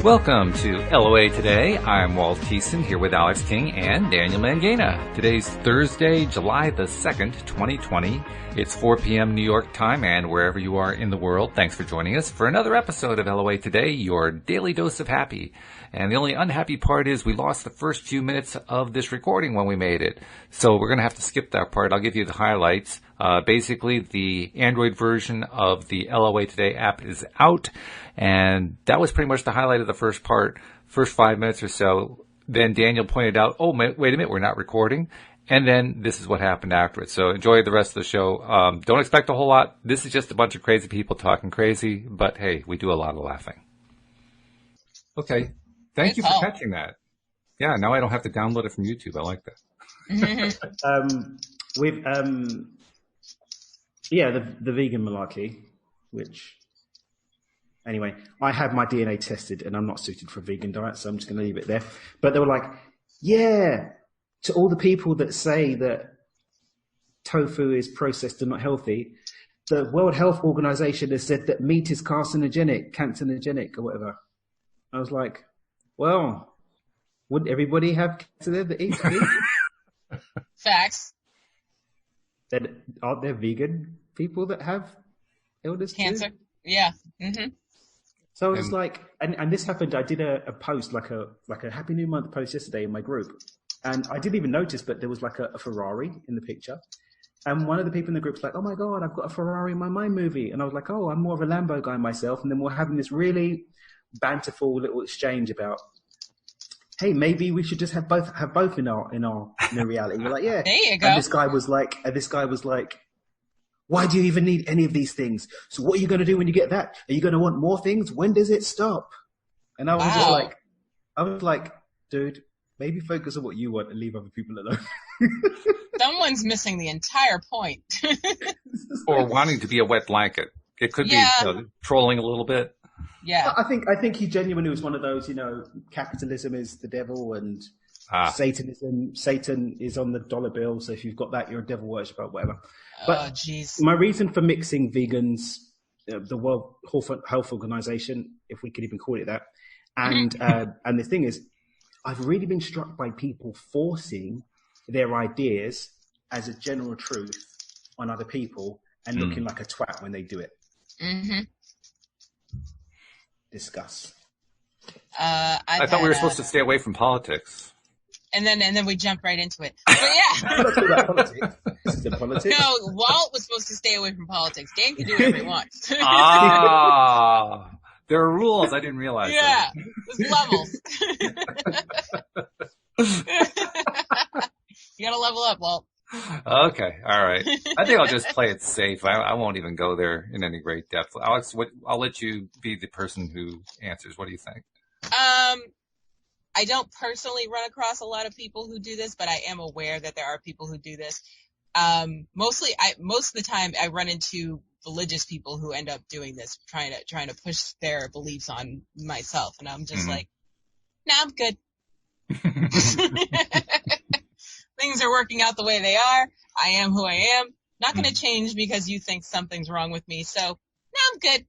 Welcome to LOA Today. I'm Walt Thiessen here with Alex King and Daniel Mangana. Today's Thursday, July the 2nd, 2020. It's 4 p.m. New York time, and wherever you are in the world, thanks for joining us for another episode of LOA Today, your daily dose of happy. And the only unhappy part is we lost the first few minutes of this recording when we made it. So we're going to have to skip that part. I'll give you the highlights. Basically, the Android version of the LOA Today app is out. And that was pretty much the highlight of the first part, first 5 minutes or so. Then Daniel pointed out, oh, wait a minute, we're not recording. And then this is what happened after it. So enjoy the rest of the show. Don't expect a whole lot. This is just a bunch of crazy people talking crazy. But, hey, we do a lot of laughing. Okay. Thank you for catching that. Yeah, now I don't have to download it from YouTube. I like that. The vegan malarkey, which... Anyway, I had my DNA tested and I'm not suited for a vegan diet, so I'm just going to leave it there. But they were like, yeah, to all the people that say that tofu is processed and not healthy, the World Health Organization has said that meat is carcinogenic, or whatever. I was like, well, wouldn't everybody have cancer that eats meat? Facts. Then aren't there vegan people that have illness Cancer? Too? Yeah. Mm-hmm. So I was like, and this happened. I did a post, like a Happy New Month post yesterday in my group, and I didn't even notice, but there was like a Ferrari in the picture, and one of the people in the group was like, "Oh my god, I've got a Ferrari in my movie," and I was like, "Oh, I'm more of a Lambo guy myself," and then we're having this really banterful little exchange about, hey, maybe we should just have both in our reality. We're like, yeah, there you go. And this guy was like, why do you even need any of these things? So what are you going to do when you get that? Are you going to want more things? When does it stop? And I was just like, dude, maybe focus on what you want and leave other people alone. Someone's missing the entire point. Or wanting to be a wet blanket. It could be trolling a little bit. Yeah. I think he genuinely was one of those, capitalism is the devil and Satan is on the dollar bill. So if you've got that, you're a devil worshiper, whatever. But jeez. My reason for mixing vegans, the World Health Organization, if we could even call it that, and the thing is, I've really been struck by people forcing their ideas as a general truth on other people and looking like a twat when they do it. Mm-hmm. Discuss. I thought we were supposed to stay away from politics. And then we jump right into it. But yeah. Let's talk about politics. This is politics. No, Walt was supposed to stay away from politics. Dan can do whatever he wants. There are rules. I didn't realize that. Yeah, there's levels. You gotta level up, Walt. Okay, all right. I think I'll just play it safe. I won't even go there in any great depth. Alex, I'll let you be the person who answers. What do you think? I don't personally run across a lot of people who do this, but I am aware that there are people who do this. Most of the time I run into religious people who end up doing this, trying to push their beliefs on myself. And I'm just like, nah, I'm good. Things are working out the way they are. I am who I am. Not going to change because you think something's wrong with me. So, nah, I'm good.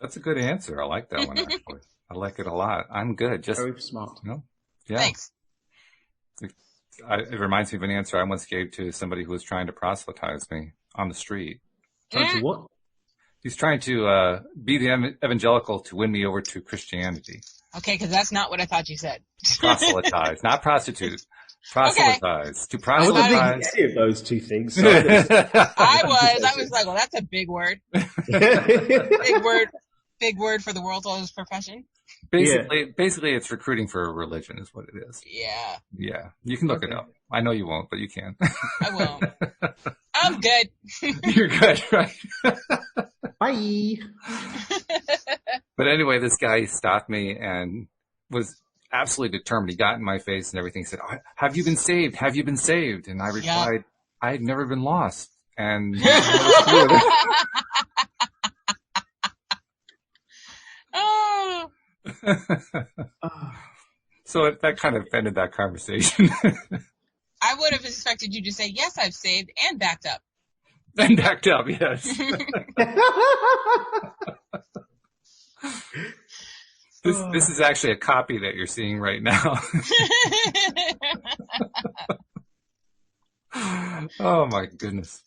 That's a good answer. I like that one, actually. I like it a lot. I'm good. Just very smart. Yeah. Thanks. It reminds me of an answer I once gave to somebody who was trying to proselytize me on the street. Trying to what? He's trying to be the evangelical to win me over to Christianity. Okay, because that's not what I thought you said. Proselytize, not prostitute. Proselytize. Okay. To proselytize. I wasn't any of those two things. So I was like, well, that's a big word. Big word for the world's profession. Basically, it's recruiting for a religion is what it is. Yeah. Yeah. You can look it up. I know you won't, but you can. I won't. I'm good. You're good, right? Bye. But anyway, this guy stopped me and was absolutely determined. He got in my face and everything. He said, have you been saved? Have you been saved? And I replied, I've never been lost. And so that kind of ended that conversation. I would have expected you to say, yes, I've saved, and backed up. And backed up, yes. This is actually a copy that you're seeing right now. Oh my goodness.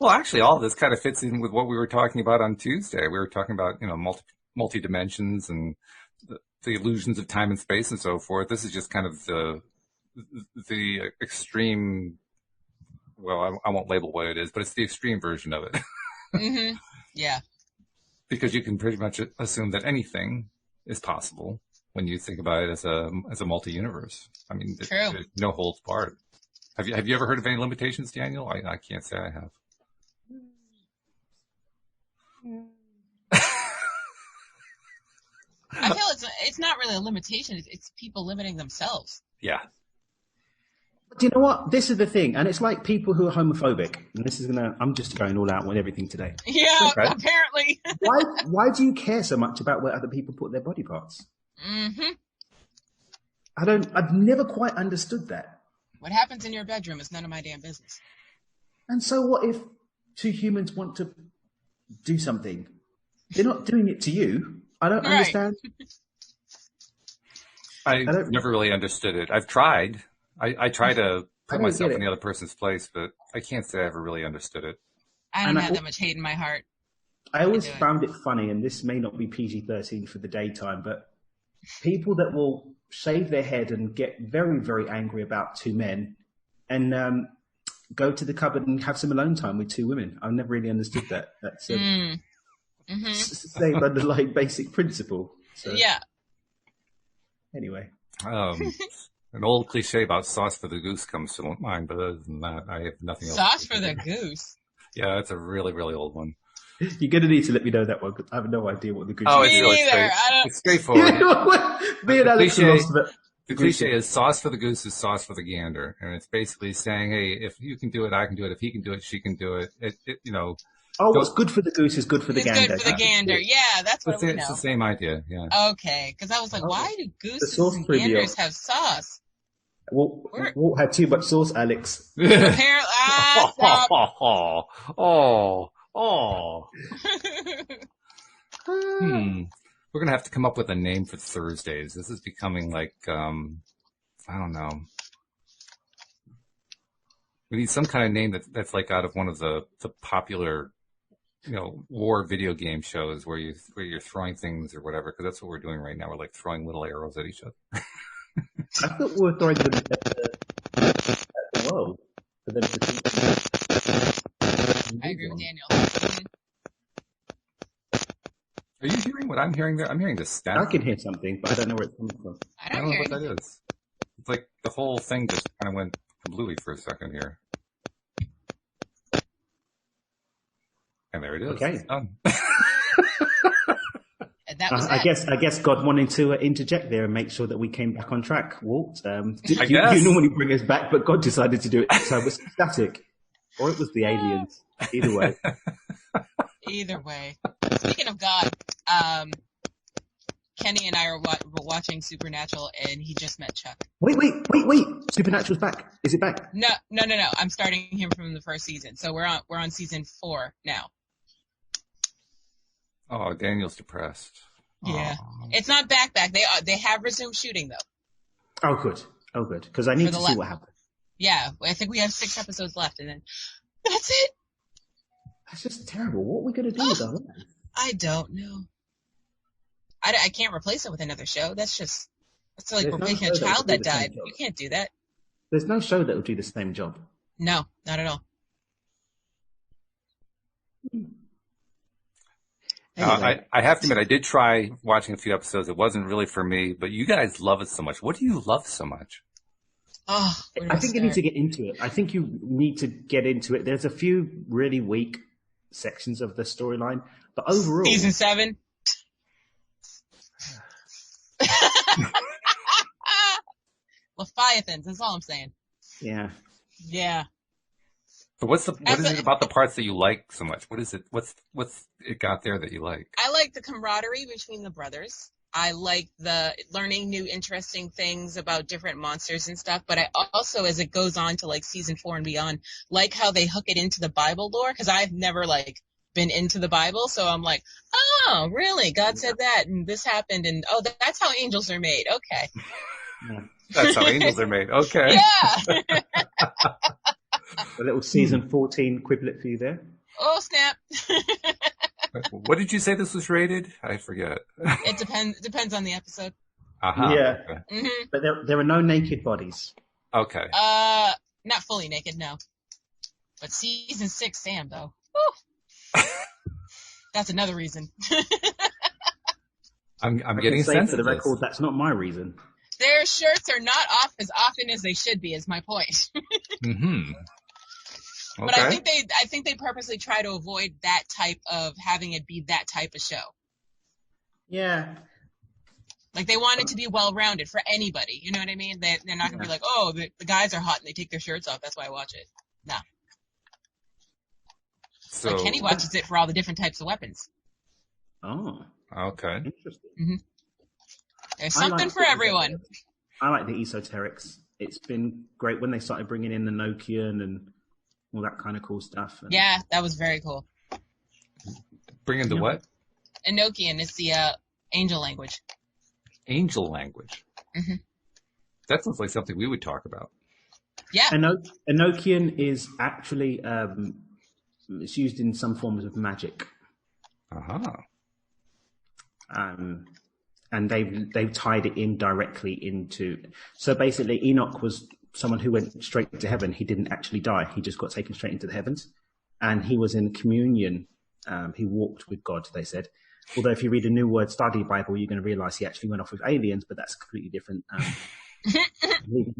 Well, actually, all this kind of fits in with what we were talking about on Tuesday. We were talking about, multi dimensions and the illusions of time and space and so forth. This is just kind of the extreme. Well, I won't label what it is, but it's the extreme version of it. Mm-hmm. Yeah. Because you can pretty much assume that anything is possible when you think about it as a multi-universe. I mean, there's no holds barred. Have you ever heard of any limitations, Daniel? I can't say I have. I feel it's not really a limitation. It's people limiting themselves. Yeah. Do you know what? This is the thing, and it's like people who are homophobic. And this is I'm just going all out with everything today. Yeah, okay. Apparently. Why do you care so much about where other people put their body parts? Mm-hmm. I've never quite understood that. What happens in your bedroom is none of my damn business. And so what if two humans want to do something? They're not doing it to you. I don't understand. I never really understood it. I've tried. I try to put myself in the other person's place, but I can't say I ever really understood it. I don't have that much hate in my heart. I always found it funny, and this may not be PG-13 for the daytime, but people that will shave their head and get very, very angry about two men and go to the cupboard and have some alone time with two women. I've never really understood that. That's the same underlying basic principle. So, yeah. Anyway. An old cliche about sauce for the goose comes to mind, but other than that, I have nothing else. Sauce for the goose? Yeah, it's a really, really old one. You're going to need to let me know that one, because I have no idea what the goose is. Oh, it's really it's straightforward. Me and Alex the cliche is sauce for the goose is sauce for the gander. And it's basically saying, hey, if you can do it, I can do it. If he can do it, she can do it. What's good for the goose is good for the gander. It's good for the gander. Yeah, that's what we know. It's the same idea, yeah. Okay, because I was like, why do gooses and ganders have sauce? Walt had too much sauce, Alex. Apparently, stop. We're going to have to come up with a name for Thursdays. This is becoming like, I don't know. We need some kind of name that's like out of one of the popular, war video game shows where you're throwing things or whatever, because that's what we're doing right now. We're like throwing little arrows at each other. I thought we were throwing them at the world for them to see. I agree with Daniel. Are you hearing what I'm hearing there? I'm hearing the static. I can hear something, but I don't know where it's coming from. I don't know what that is. It's like the whole thing just kind of went kablooey for a second here. And there it is. Okay. It's done. That was I guess God wanted to interject there and make sure that we came back on track, Walt. You normally bring us back, but God decided to do it. So it was static. Or it was the aliens. Either way. Either way. Speaking of God, Kenny and I were watching Supernatural, and he just met Chuck. Wait. Supernatural's back. Is it back? No. I'm starting him from the first season. So we're on season 4 now. Oh, Daniel's depressed. Yeah. It's not back. They have resumed shooting, though. Oh, good. Because I need to see what happens. Yeah. I think we have 6 episodes left, and then that's it. That's just terrible. What are we going to do with our lives? I don't know. I can't replace it with another show. That's like replacing a child that died. You can't do that. There's no show that will do the same job. No, not at all. Anyway. I have to admit, I did try watching a few episodes. It wasn't really for me, but you guys love it so much. What do you love so much? Oh, I think you need to get into it. I think you need to get into it. There's a few really weak sections of the storyline, but overall... Season 7? Leviathans, that's all I'm saying. Yeah. But what is it about the parts that you like so much? What is it? What's it got there that you like? I like the camaraderie between the brothers. I like the learning new interesting things about different monsters and stuff. But I also, as it goes on to like season 4 and beyond, like how they hook it into the Bible lore, because I've never been into the Bible, so I'm like, oh, really? God said that, and this happened, and oh, that's how angels are made. Okay. Yeah. That's how angels are made. Okay. Yeah. A little season 14 quiblet for you there. Oh, snap. What did you say this was rated? I forget. It depends on the episode. Yeah. Okay. Mm-hmm. But there are no naked bodies. Okay. Not fully naked, no. But season 6, Sam, though. Woo. That's another reason. I'm I getting can say sense for the of this. record, that's not my reason. Their shirts are not off as often as they should be, is my point. Mm-hmm. Okay. But I think they purposely try to avoid that type of having it be that type of show. Yeah. Like they want it to be well-rounded for anybody. You know what I mean? They're not going to be like, oh, the guys are hot and they take their shirts off. That's why I watch it. No. So, like Kenny watches it for all the different types of weapons. Oh. Okay. Interesting. Mm-hmm. There's something for everyone. I like the esoterics. It's been great when they started bringing in the Nokian and all that kind of cool stuff. And Yeah, that was very cool. Bring in the what? Enochian is the angel language. Angel language. Mm-hmm. That sounds like something we would talk about. Yeah. Enochian is actually it's used in some forms of magic. Uh-huh. And they've tied it in directly into. So basically, Enoch was someone who went straight to heaven. He didn't actually die. He just got taken straight into the heavens, and he was in communion. He walked with God. They said. Although if you read a New Word Study Bible, you're going to realize he actually went off with aliens, but that's a completely different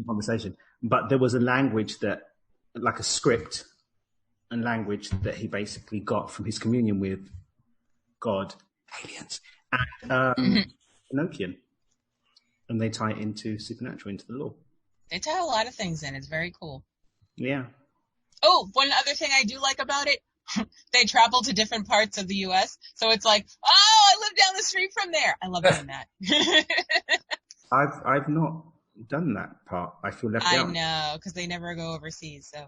conversation. But there was a language that, like a script and language that he basically got from his communion with God, aliens, and Enochian. And they tie it into supernatural, into the law. They tie a lot of things in. It's very cool. Yeah. Oh, one other thing I do like about it, they travel to different parts of the U.S. So it's like, oh, I live down the street from there. I love doing that. I've not done that part. I feel left out. I know, because they never go overseas. So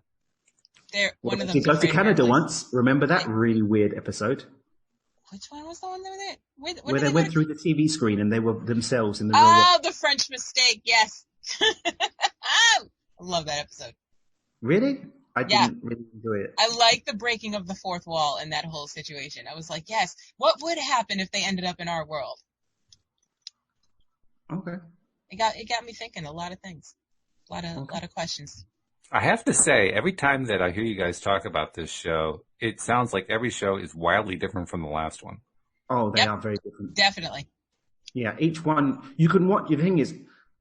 they're Well, one of if them. you go to Canada once, remember that really weird episode? Which one was the one there? Where they went through the TV screen and they were themselves in the real Oh, world. the French mistake. Yes. I love that episode. Really? I didn't really enjoy it. I like the breaking of the fourth wall in that whole situation. I was like, yes, what would happen if they ended up in our world? Okay. It got me thinking a lot of things. A lot of questions. I have to say, every time that I hear you guys talk about this show, it sounds like every show is wildly different from the last one. Oh, they are very different. Definitely. Yeah, each one, you can watch, the thing is,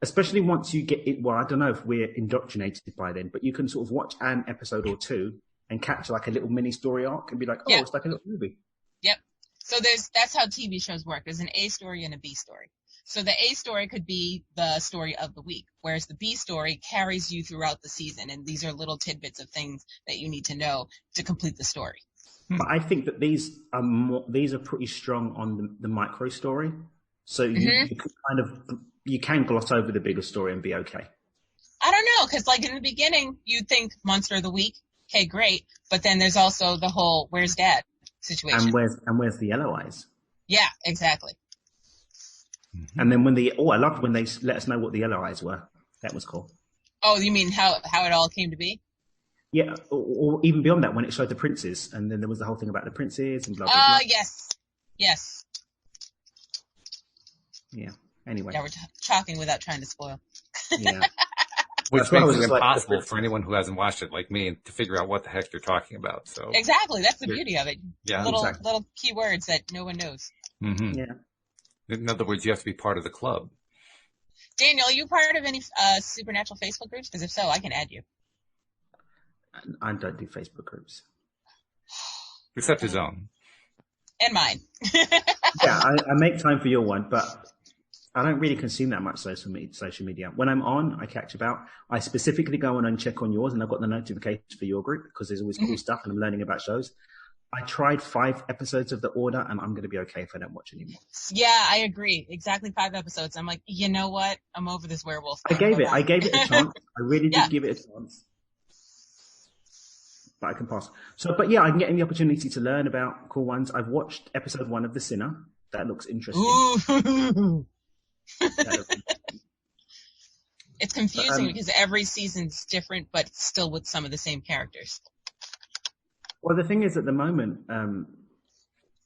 especially once you get it, well, I don't know if we're indoctrinated by then, but you can sort of watch an episode or two and catch like a little mini story arc and be like, oh, it's like a little movie. Yep. So that's how TV shows work. There's an A story and a B story. So the A story could be the story of the week, whereas the B story carries you throughout the season. And these are little tidbits of things that you need to know to complete the story. But I think that these are pretty strong on the micro story. So you can kind of, you can gloss over the bigger story and be okay. I don't know, because like in the beginning, you'd think Monster of the Week, okay, great. But then there's also the whole where's Dad situation. And where's the yellow eyes? Yeah, exactly. Mm-hmm. And then I loved when they let us know what the yellow eyes were. That was cool. Oh, you mean how it all came to be? Yeah, or even beyond that, when it showed the princes, and then there was the whole thing about the princes and blah, blah, blah. Oh, yes. Yeah, anyway. Yeah, we're talking without trying to spoil. Yeah. Which makes it impossible for anyone who hasn't watched it like me to figure out what the heck you're talking about. So Exactly, that's the beauty of it. Yeah, little keywords that no one knows. Mm-hmm. Yeah. In other words, you have to be part of the club. Daniel, are you part of any supernatural Facebook groups? Because if so, I can add you. I don't do Facebook groups. Except his own. And mine. Yeah, I make time for your one, but I don't really consume that much social media. When I'm on, I catch about. I specifically go on and check on yours, and I've got the notifications for your group because there's always cool stuff, and I'm learning about shows. I tried 5 episodes of The Order, and I'm going to be okay if I don't watch anymore. Yeah, I agree. Exactly 5 episodes. I'm like, you know what? I'm over this werewolf. I gave it a chance. I really did give it a chance. but I can pass. So, but yeah, I'm getting the opportunity to learn about cool ones. I've watched episode 1 of The Sinner. That looks interesting. Ooh. That looks It's confusing because every season's different, but still with some of the same characters. Well, the thing is, at the moment, I'm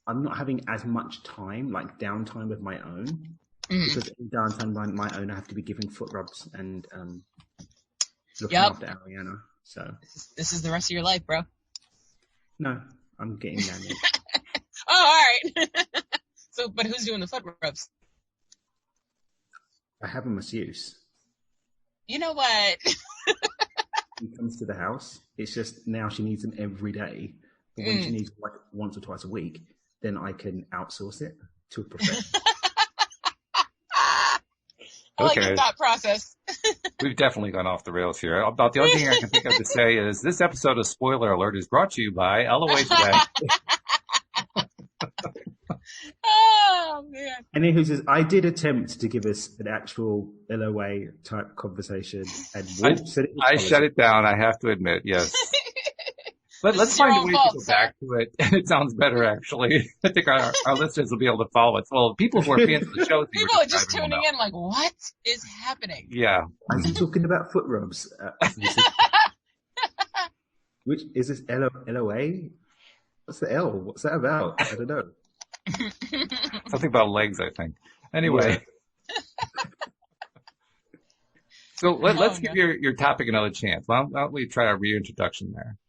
not having as much time, like downtime with my own. Because in downtime by my own, I have to be giving foot rubs and looking after Ariana. So this is the rest of your life, bro. No, I'm getting down there. Oh, all right. So, but who's doing the foot rubs? I have a masseuse. You know what? He comes to the house. It's just now she needs them every day. But when she needs like once or twice a week, then I can outsource it to a professional. I like your thought process. We've definitely gone off the rails here. About the only thing I can think of to say is this episode of Spoiler Alert is brought to you by LOA Today. Oh, man. And then who says, I did attempt to give us an actual LOA type conversation. And I shut it down, I have to admit, yes. Let's find a way to go back to it. It sounds better, actually. I think our listeners will be able to follow it. Well, people who are fans of the show... People are just tuning in like, what is happening? Yeah. I'm talking about foot rubs. Which, is this LOA? What's the L? What's that about? I don't know. Something about legs, I think. Anyway. Yeah. So let's give your topic another chance. Why don't we try a reintroduction there?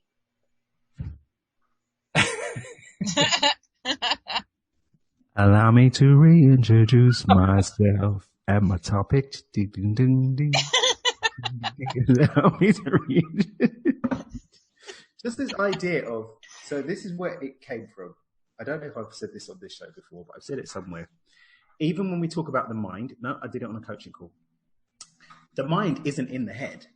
Allow me to reintroduce myself and my topic. Allow me to just this idea of, so this is where it came from. I don't know if I've said this on this show before, but I've said it somewhere. Even when we talk about the mind, no, I did it on a coaching call. The mind isn't in the head.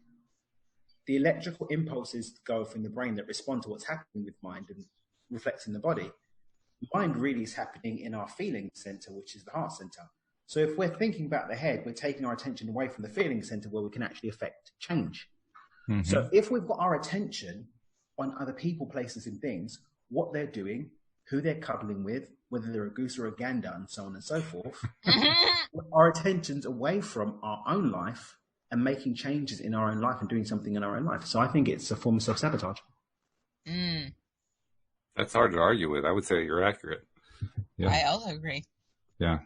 The electrical impulses go from the brain that respond to what's happening with mind and reflects in the body. Mind really is happening in our feeling center, which is the heart center. So if we're thinking about the head, we're taking our attention away from the feeling center where we can actually affect change. Mm-hmm. So if we've got our attention on other people, places and things, what they're doing, who they're cuddling with, whether they're a goose or a gander and so on and so forth, our attention's away from our own life and making changes in our own life and doing something in our own life. So I think it's a form of self-sabotage. Mm. That's hard to argue with. I would say you're accurate. Yeah. I also agree. Yeah.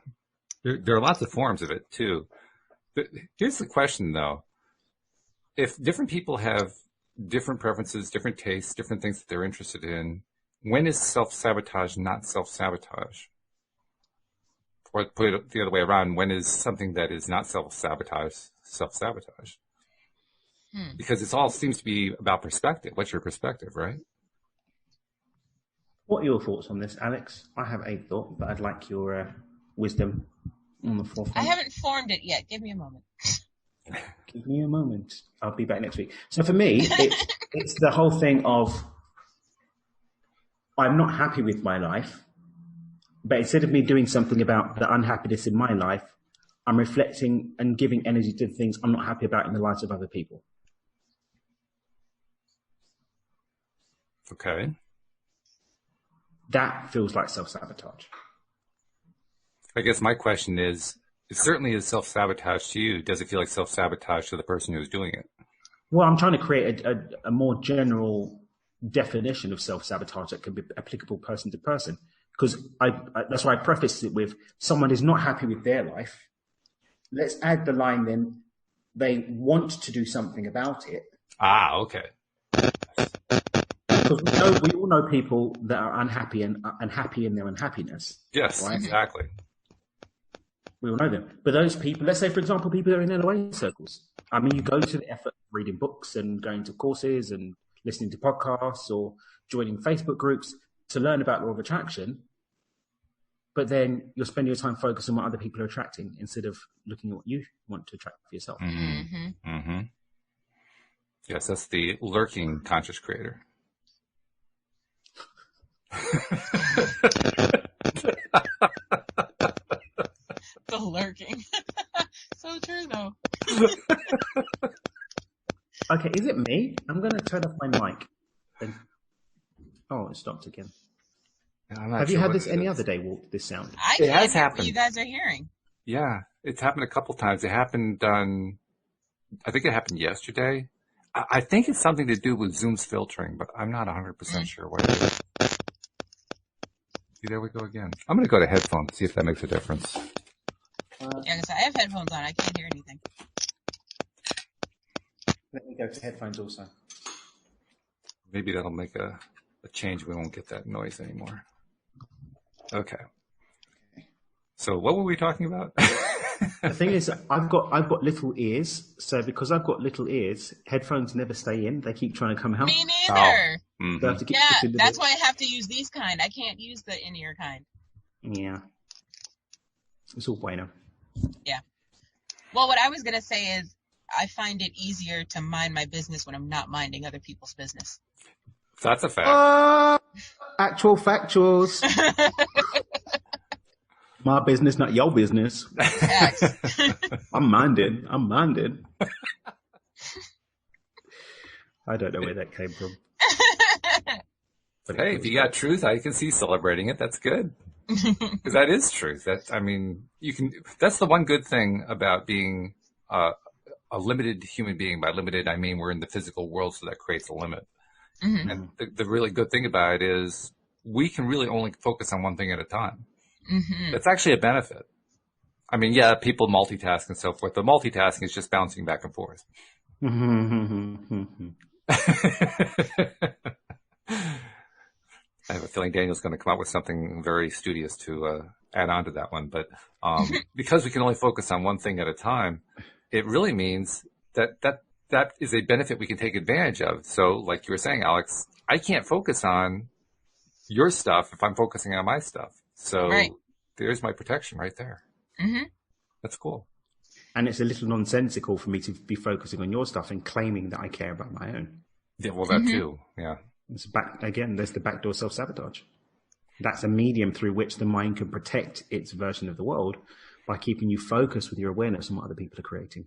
There are lots of forms of it, too. But here's the question, though. If different people have different preferences, different tastes, different things that they're interested in, when is self-sabotage not self-sabotage? Or put it the other way around, when is something that is not self-sabotage self-sabotage? Because it all seems to be about perspective. What's your perspective, right? What are your thoughts on this, Alex? I have a thought, but I'd like your wisdom on the forefront. I haven't formed it yet. Give me a moment. Give me a moment. I'll be back next week. So for me, it's the whole thing of I'm not happy with my life, but instead of me doing something about the unhappiness in my life, I'm reflecting and giving energy to the things I'm not happy about in the lives of other people. Okay. That feels like self-sabotage. I guess my question is, it certainly is self-sabotage to you. Does it feel like self-sabotage to the person who's doing it? Well, I'm trying to create a more general definition of self-sabotage that can be applicable person to person. Because that's why I prefaced it with someone is not happy with their life. Let's add the line then, they want to do something about it. Ah, okay. Because we all know people that are unhappy and unhappy in their unhappiness. Yes, right? Exactly. We all know them. But those people, let's say, for example, people that are in LOA circles. I mean, you go to the effort of reading books and going to courses and listening to podcasts or joining Facebook groups to learn about law of attraction. But then you're spending your time focused on what other people are attracting instead of looking at what you want to attract for yourself. Mm-hmm. Mm-hmm. Yes, that's the lurking conscious creator. The lurking. So true, though. Okay, is it me? I'm going to turn off my mic. Oh, it stopped again. I'm not Have you sure had what this it any is. other day, Walt, this sound? I It can't has hear what happened. you guys are hearing. Yeah, it's happened a couple times. It happened I think it happened yesterday. I think it's something to do with Zoom's filtering, but I'm not 100% sure what it is. See, there we go again. I'm going to go to headphones, see if that makes a difference. Yeah, because I have headphones on. I can't hear anything. Let me go to headphones also. Maybe that'll make a change. We won't get that noise anymore. Okay. So what were we talking about? The thing is, I've got little ears, so because I've got little ears, headphones never stay in. They keep trying to come out. Me neither. Oh. So I have to keep Yeah, pushing them that's in. why I have to use these kind. I can't use the in-ear kind. Yeah. It's all bueno. Yeah. Well, what I was going to say is I find it easier to mind my business when I'm not minding other people's business. That's a fact. Actual factuals. My business, not your business. Facts. I'm minded. I don't know where that came from. But hey, if you got truth, I can see celebrating it. That's good. Because that is truth. That's the one good thing about being a limited human being. By limited, I mean we're in the physical world, so that creates a limit. Mm-hmm. And the really good thing about it is we can really only focus on one thing at a time. Mm-hmm. That's actually a benefit. I mean, yeah, people multitask and so forth, but multitasking is just bouncing back and forth. I have a feeling Daniel's going to come up with something very studious to add on to that one. But because we can only focus on one thing at a time, it really means that is a benefit we can take advantage of. So like you were saying, Alex, I can't focus on your stuff if I'm focusing on my stuff. So There's my protection right there. Mm-hmm. That's cool. And it's a little nonsensical for me to be focusing on your stuff and claiming that I care about my own. Yeah, well, that too. Yeah. It's there's the backdoor self-sabotage. That's a medium through which the mind can protect its version of the world by keeping you focused with your awareness on what other people are creating.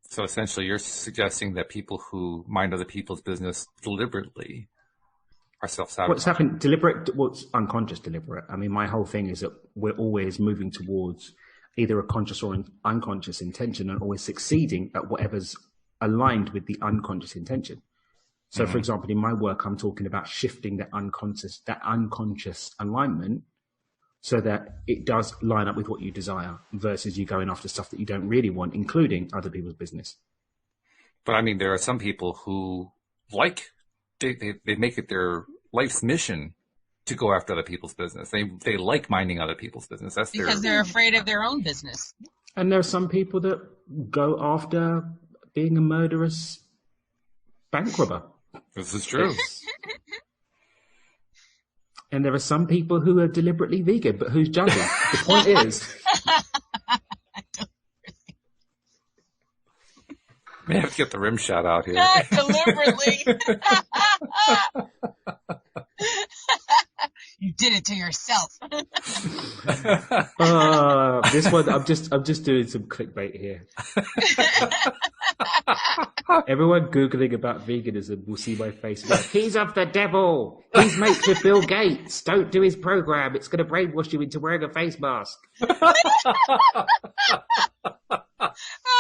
So essentially you're suggesting that people who mind other people's business deliberately are self-sabotaging. What's happened, what's unconscious deliberate? I mean, my whole thing is that we're always moving towards either a conscious or an unconscious intention and always succeeding at whatever's aligned with the unconscious intention. So, for example, in my work, I'm talking about shifting that unconscious alignment so that it does line up with what you desire versus you going after stuff that you don't really want, including other people's business. But I mean, there are some people who they make it their life's mission to go after other people's business. They like minding other people's business. Because they're afraid of their own business. And there are some people that go after being a murderous bank robber. This is true. And there are some people who are deliberately vegan, but who's judging? The point is... May have to get the rim shot out here. Not deliberately. You did it to yourself. This one, I'm just doing some clickbait here. Everyone Googling about veganism will see my face. Like, he's of the devil. He's mates with Bill Gates. Don't do his program. It's going to brainwash you into wearing a face mask.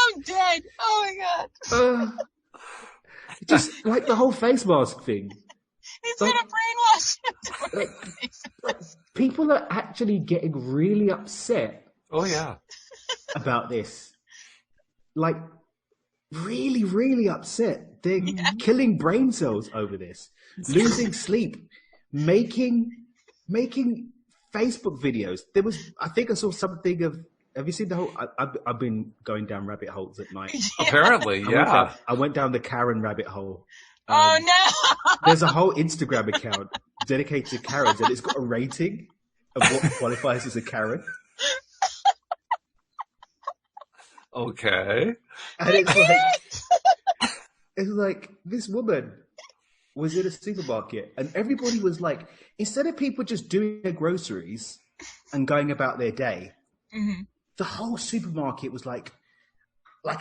I'm dead. Oh my God. Just like the whole face mask thing. It's going to brainwash you. People are actually getting really upset. Oh, yeah. About this. Like, really, really upset. They're killing brain cells over this. Losing sleep. Making Facebook videos. I think I saw something of, have you seen the whole, I've been going down rabbit holes at night. Yeah. Apparently, yeah. I went down the Karen rabbit hole. Oh no! There's a whole Instagram account dedicated to Karens, and it's got a rating of what qualifies as a Karen. Okay. And it's like this woman was in a supermarket, and everybody was like, instead of people just doing their groceries and going about their day, the whole supermarket was like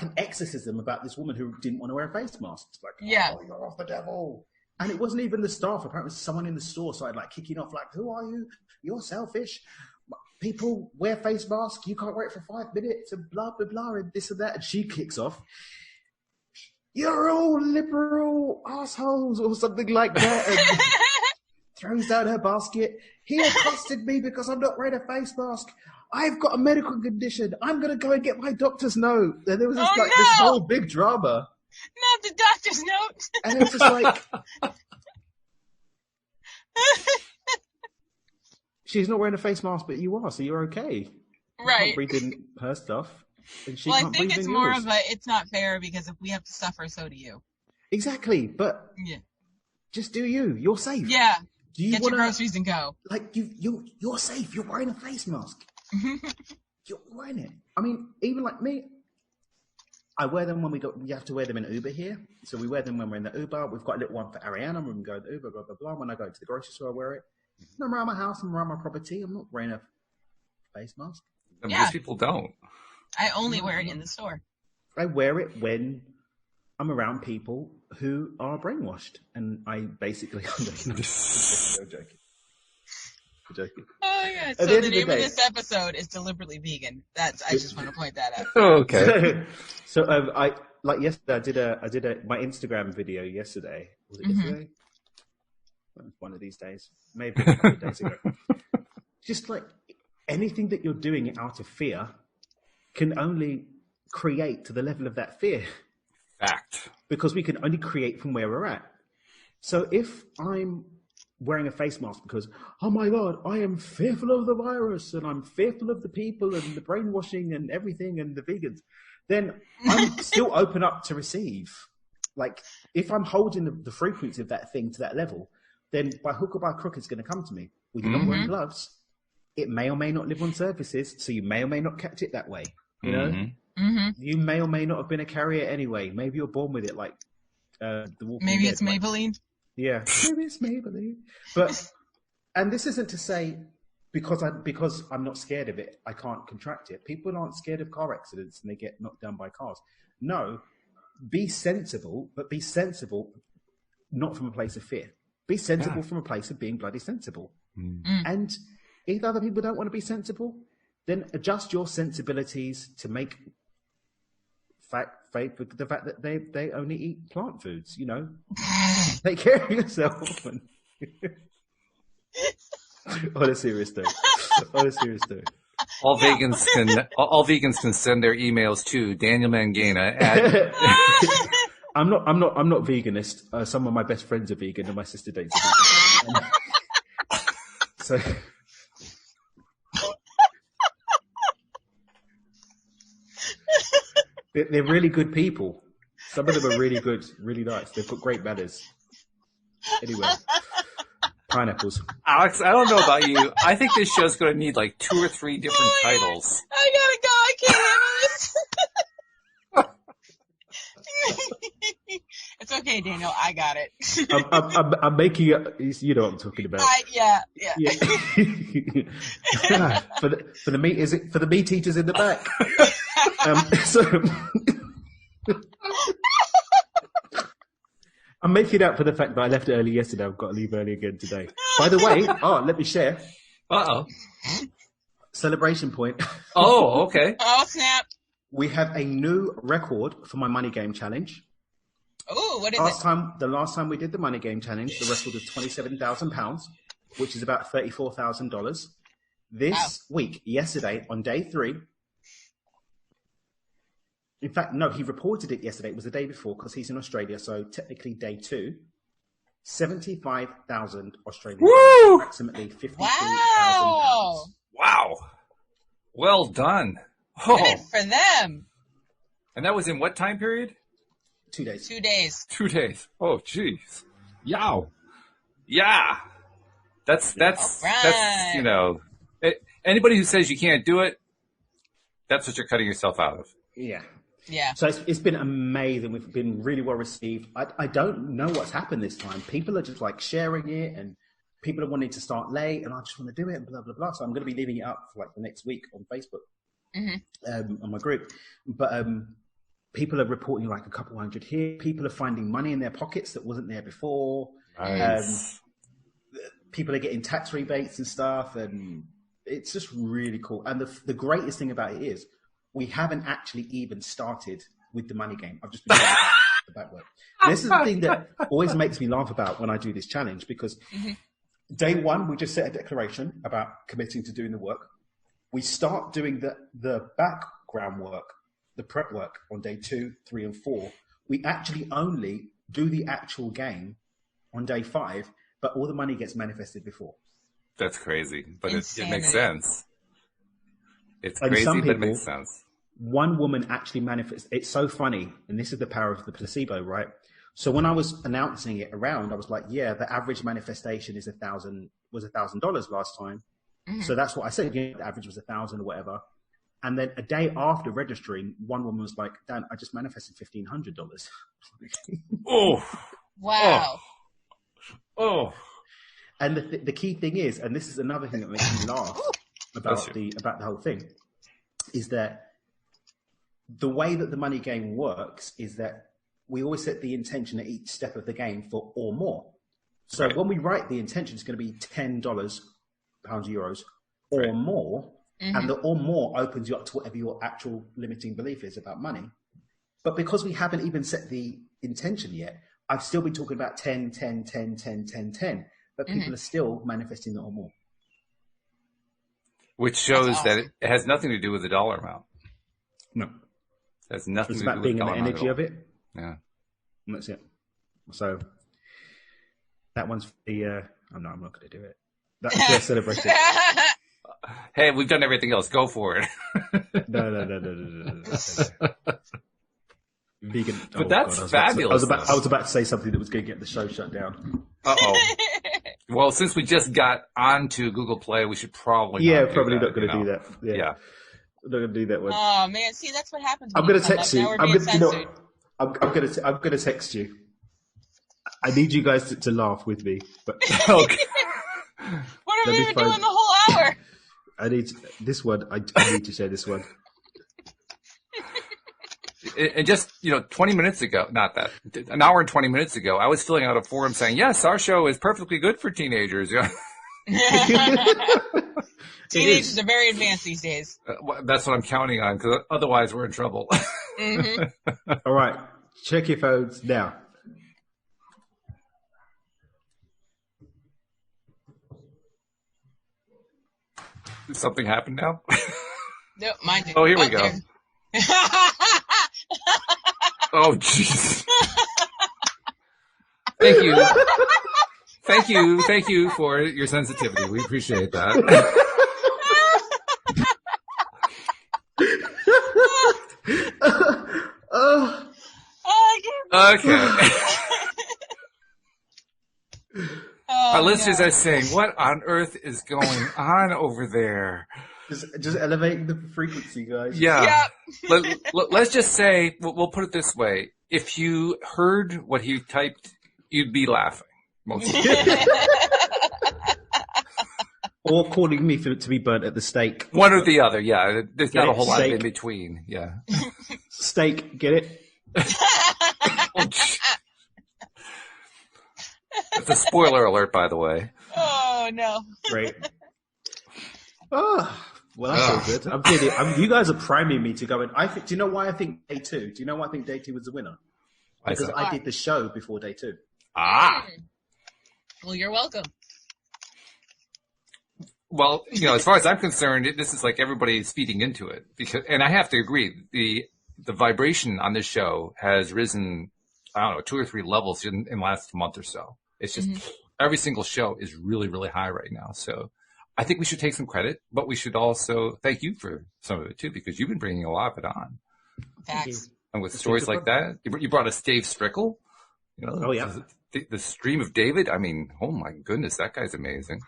an exorcism about this woman who didn't want to wear a face mask. It's like, oh, you're of the devil. And it wasn't even the staff. Apparently, it was someone in the store started like kicking off, like, "Who are you? You're selfish. People wear face masks. You can't wear it for 5 minutes and blah, blah, blah, and this and that." And she kicks off, "You're all liberal assholes," or something like that. And throws down her basket. "He accosted me because I'm not wearing a face mask. I've got a medical condition. I'm going to go and get my doctor's note." And there was this, this whole big drama. Not the doctor's note. And it was just like, she's not wearing a face mask, but you are, so you're okay. Right. You can't breathe in her stuff. And she Well, I can't think breathe it's in more yours. of a, it's not fair because if we have to suffer, so do you. Exactly, but Yeah. just do you. You're safe. Yeah. Do you Get wanna, your groceries and go. Like, you're safe. You're wearing a face mask. You're wearing it. I mean, even like me, I wear them when you have to wear them in Uber here. So we wear them when we're in the Uber. We've got a little one for Ariana when we go to the Uber, blah, blah, blah. When I go to the grocery store, I wear it. When I'm around my house, I'm around my property. I'm not wearing a face mask. And most people don't. I only wear it in the store. I wear it when I'm around people who are brainwashed. And I basically, I'm joking. I'm joking. Oh my god! At So the end the of the name of day- this episode is deliberately vegan. I just want to point that out. Okay. So I like yesterday. I did my Instagram video yesterday. Was it yesterday? One of these days, maybe a couple of days ago. Just like anything that you're doing out of fear can only create to the level of that fear. Fact. Because we can only create from where we're at. So if I'm wearing a face mask because, oh my God, I am fearful of the virus and I'm fearful of the people and the brainwashing and everything and the vegans, then I'm still open up to receive. Like, if I'm holding the frequency of that thing to that level, then by hook or by crook, it's going to come to me. When you're not wearing gloves, it may or may not live on surfaces, so you may or may not catch it that way. You know? You may or may not have been a carrier anyway. Maybe you're born with it, like the Walking Maybe Dead, it's like, Maybelline. yeah, maybe it's Maybelline. But, and this isn't to say because I'm not scared of it, I can't contract it. People aren't scared of car accidents and they get knocked down by cars. No, be sensible, but be sensible not from a place of fear. Be sensible from a place of being bloody sensible. And if other people don't want to be sensible, then adjust your sensibilities to make the fact that they only eat plant foods, you know. Take care of yourself. On a serious note. All vegans can send their emails to Daniel Mangana at I'm not veganist. Some of my best friends are vegan and my sister dates a vegan. So they're really good people. Some of them are really good, really nice. They've got great manners. Anyway, pineapples. Alex, I don't know about you. I think this show's going to need like 2 or 3 different titles. I gotta go. I can't handle this. It's okay, Daniel. I got it. I'm making it. You know what I'm talking about. Yeah. For the meat, is it for the meat eaters in the back? I'm making up for the fact that I left early yesterday. I've got to leave early again today. By the way, let me share. Uh-oh. Celebration point. Oh, okay. Oh, snap. We have a new record for my money game challenge. Oh, what is it? The last time we did the money game challenge, the record was £27,000, which is about $34,000. This week, yesterday, on day 3. In fact, no, he reported it yesterday. It was the day before because he's in Australia. So technically day 2, 75,000 Australian dollars, approximately £52,000. Wow. Well done. Oh. Good for them. And that was in what time period? 2 days. 2 days. 2 days. Oh, jeez. Yow. Yeah. That's, you know, anybody who says you can't do it, that's what you're cutting yourself out of. Yeah. Yeah. So it's been amazing. We've been really well received. I don't know what's happened this time. People are just like sharing it and people are wanting to start late and I just want to do it and blah, blah, blah. So I'm going to be leaving it up for like the next week on Facebook, on my group. But people are reporting like a couple hundred here. People are finding money in their pockets that wasn't there before. Nice. People are getting tax rebates and stuff, and it's just really cool. And the greatest thing about it is we haven't actually even started with the money game. I've just been doing the back work. This is the thing that always makes me laugh about when I do this challenge, because day one, we just set a declaration about committing to doing the work. We start doing the background work, the prep work on day 2, 3, and 4. We actually only do the actual game on day 5, but all the money gets manifested before. That's crazy, but it makes sense. It's And crazy, some but it people, makes sense. One woman actually manifests. It's so funny, and this is the power of the placebo, right? So when I was announcing it around, I was like, "Yeah, the average manifestation is $1,000 last time." So that's what I said. The average was 1,000 or whatever. And then a day after registering, one woman was like, "Dan, I just manifested $1,500." Oh, Wow. oh. And the key thing is, and this is another thing that makes me laugh about the whole thing, is that the way that the money game works is that we always set the intention at each step of the game for or more. So when we write the intention, it's going to be $10, pounds, euros, or more. And the or more opens you up to whatever your actual limiting belief is about money. But because we haven't even set the intention yet, I've still been talking about 10, 10, 10, 10, 10, 10. But people are still manifesting the or more. Which shows that it has nothing to do with the dollar amount. No. It has nothing It's to do about with being the in dollar the amount energy at of all. it. Yeah. And that's it. So that one's the, oh no, I'm not going to do it. That's the celebration. Hey, we've done everything else. Go for it. No. Vegan. But that's fabulous. I was about to say something that was going to get the show shut down. Uh-oh. Well, since we just got onto Google Play, we should probably Yeah, not do probably that, not going to do that. Yeah. I'm not going to do that one. Oh man, see that's what happens. I'm When going to text you. I'm going to text you. I need you guys to laugh with me. But Okay. What are we even doing the whole hour? I need this one. I need to share this one. And just, 20 minutes ago, not that, an hour and 20 minutes ago, I was filling out a forum saying, yes, our show is perfectly good for teenagers. Teenagers are very advanced these days. That's what I'm counting on, because otherwise we're in trouble. All right. Check your phones now. Did something happen now? No, mine didn't. Oh, here we go. Oh, jeez. Thank you for your sensitivity. We appreciate that. Okay. Our listeners are saying, what on earth is going on over there? Just elevating the frequency, guys. Yeah. Let's just say, we'll put it this way. If you heard what he typed, you'd be laughing. Most of the Or calling me to be burnt at the stake. One or the other, yeah. There's not a whole lot Steak. in between, yeah. Steak, get it? It's a spoiler alert, by the way. Oh no! Great. Oh, well, that's so good. I'm kidding. You guys are priming me to go in. Do you know why I think day 2? Do you know why I think day 2 was the winner? Because I did the show before day 2. Ah. Well, you're welcome. Well, as far as I'm concerned, this is like everybody's feeding into it and I have to agree, the vibration on this show has risen, I don't know, 2 or 3 levels in the last month or so. It's just every single show is really, really high right now. So I think we should take some credit, but we should also thank you for some of it too, because you've been bringing a lot of it on. Facts. And with stories like that, you brought us Dave Strickle. Oh yeah. The Stream of David. I mean, oh my goodness, that guy's amazing.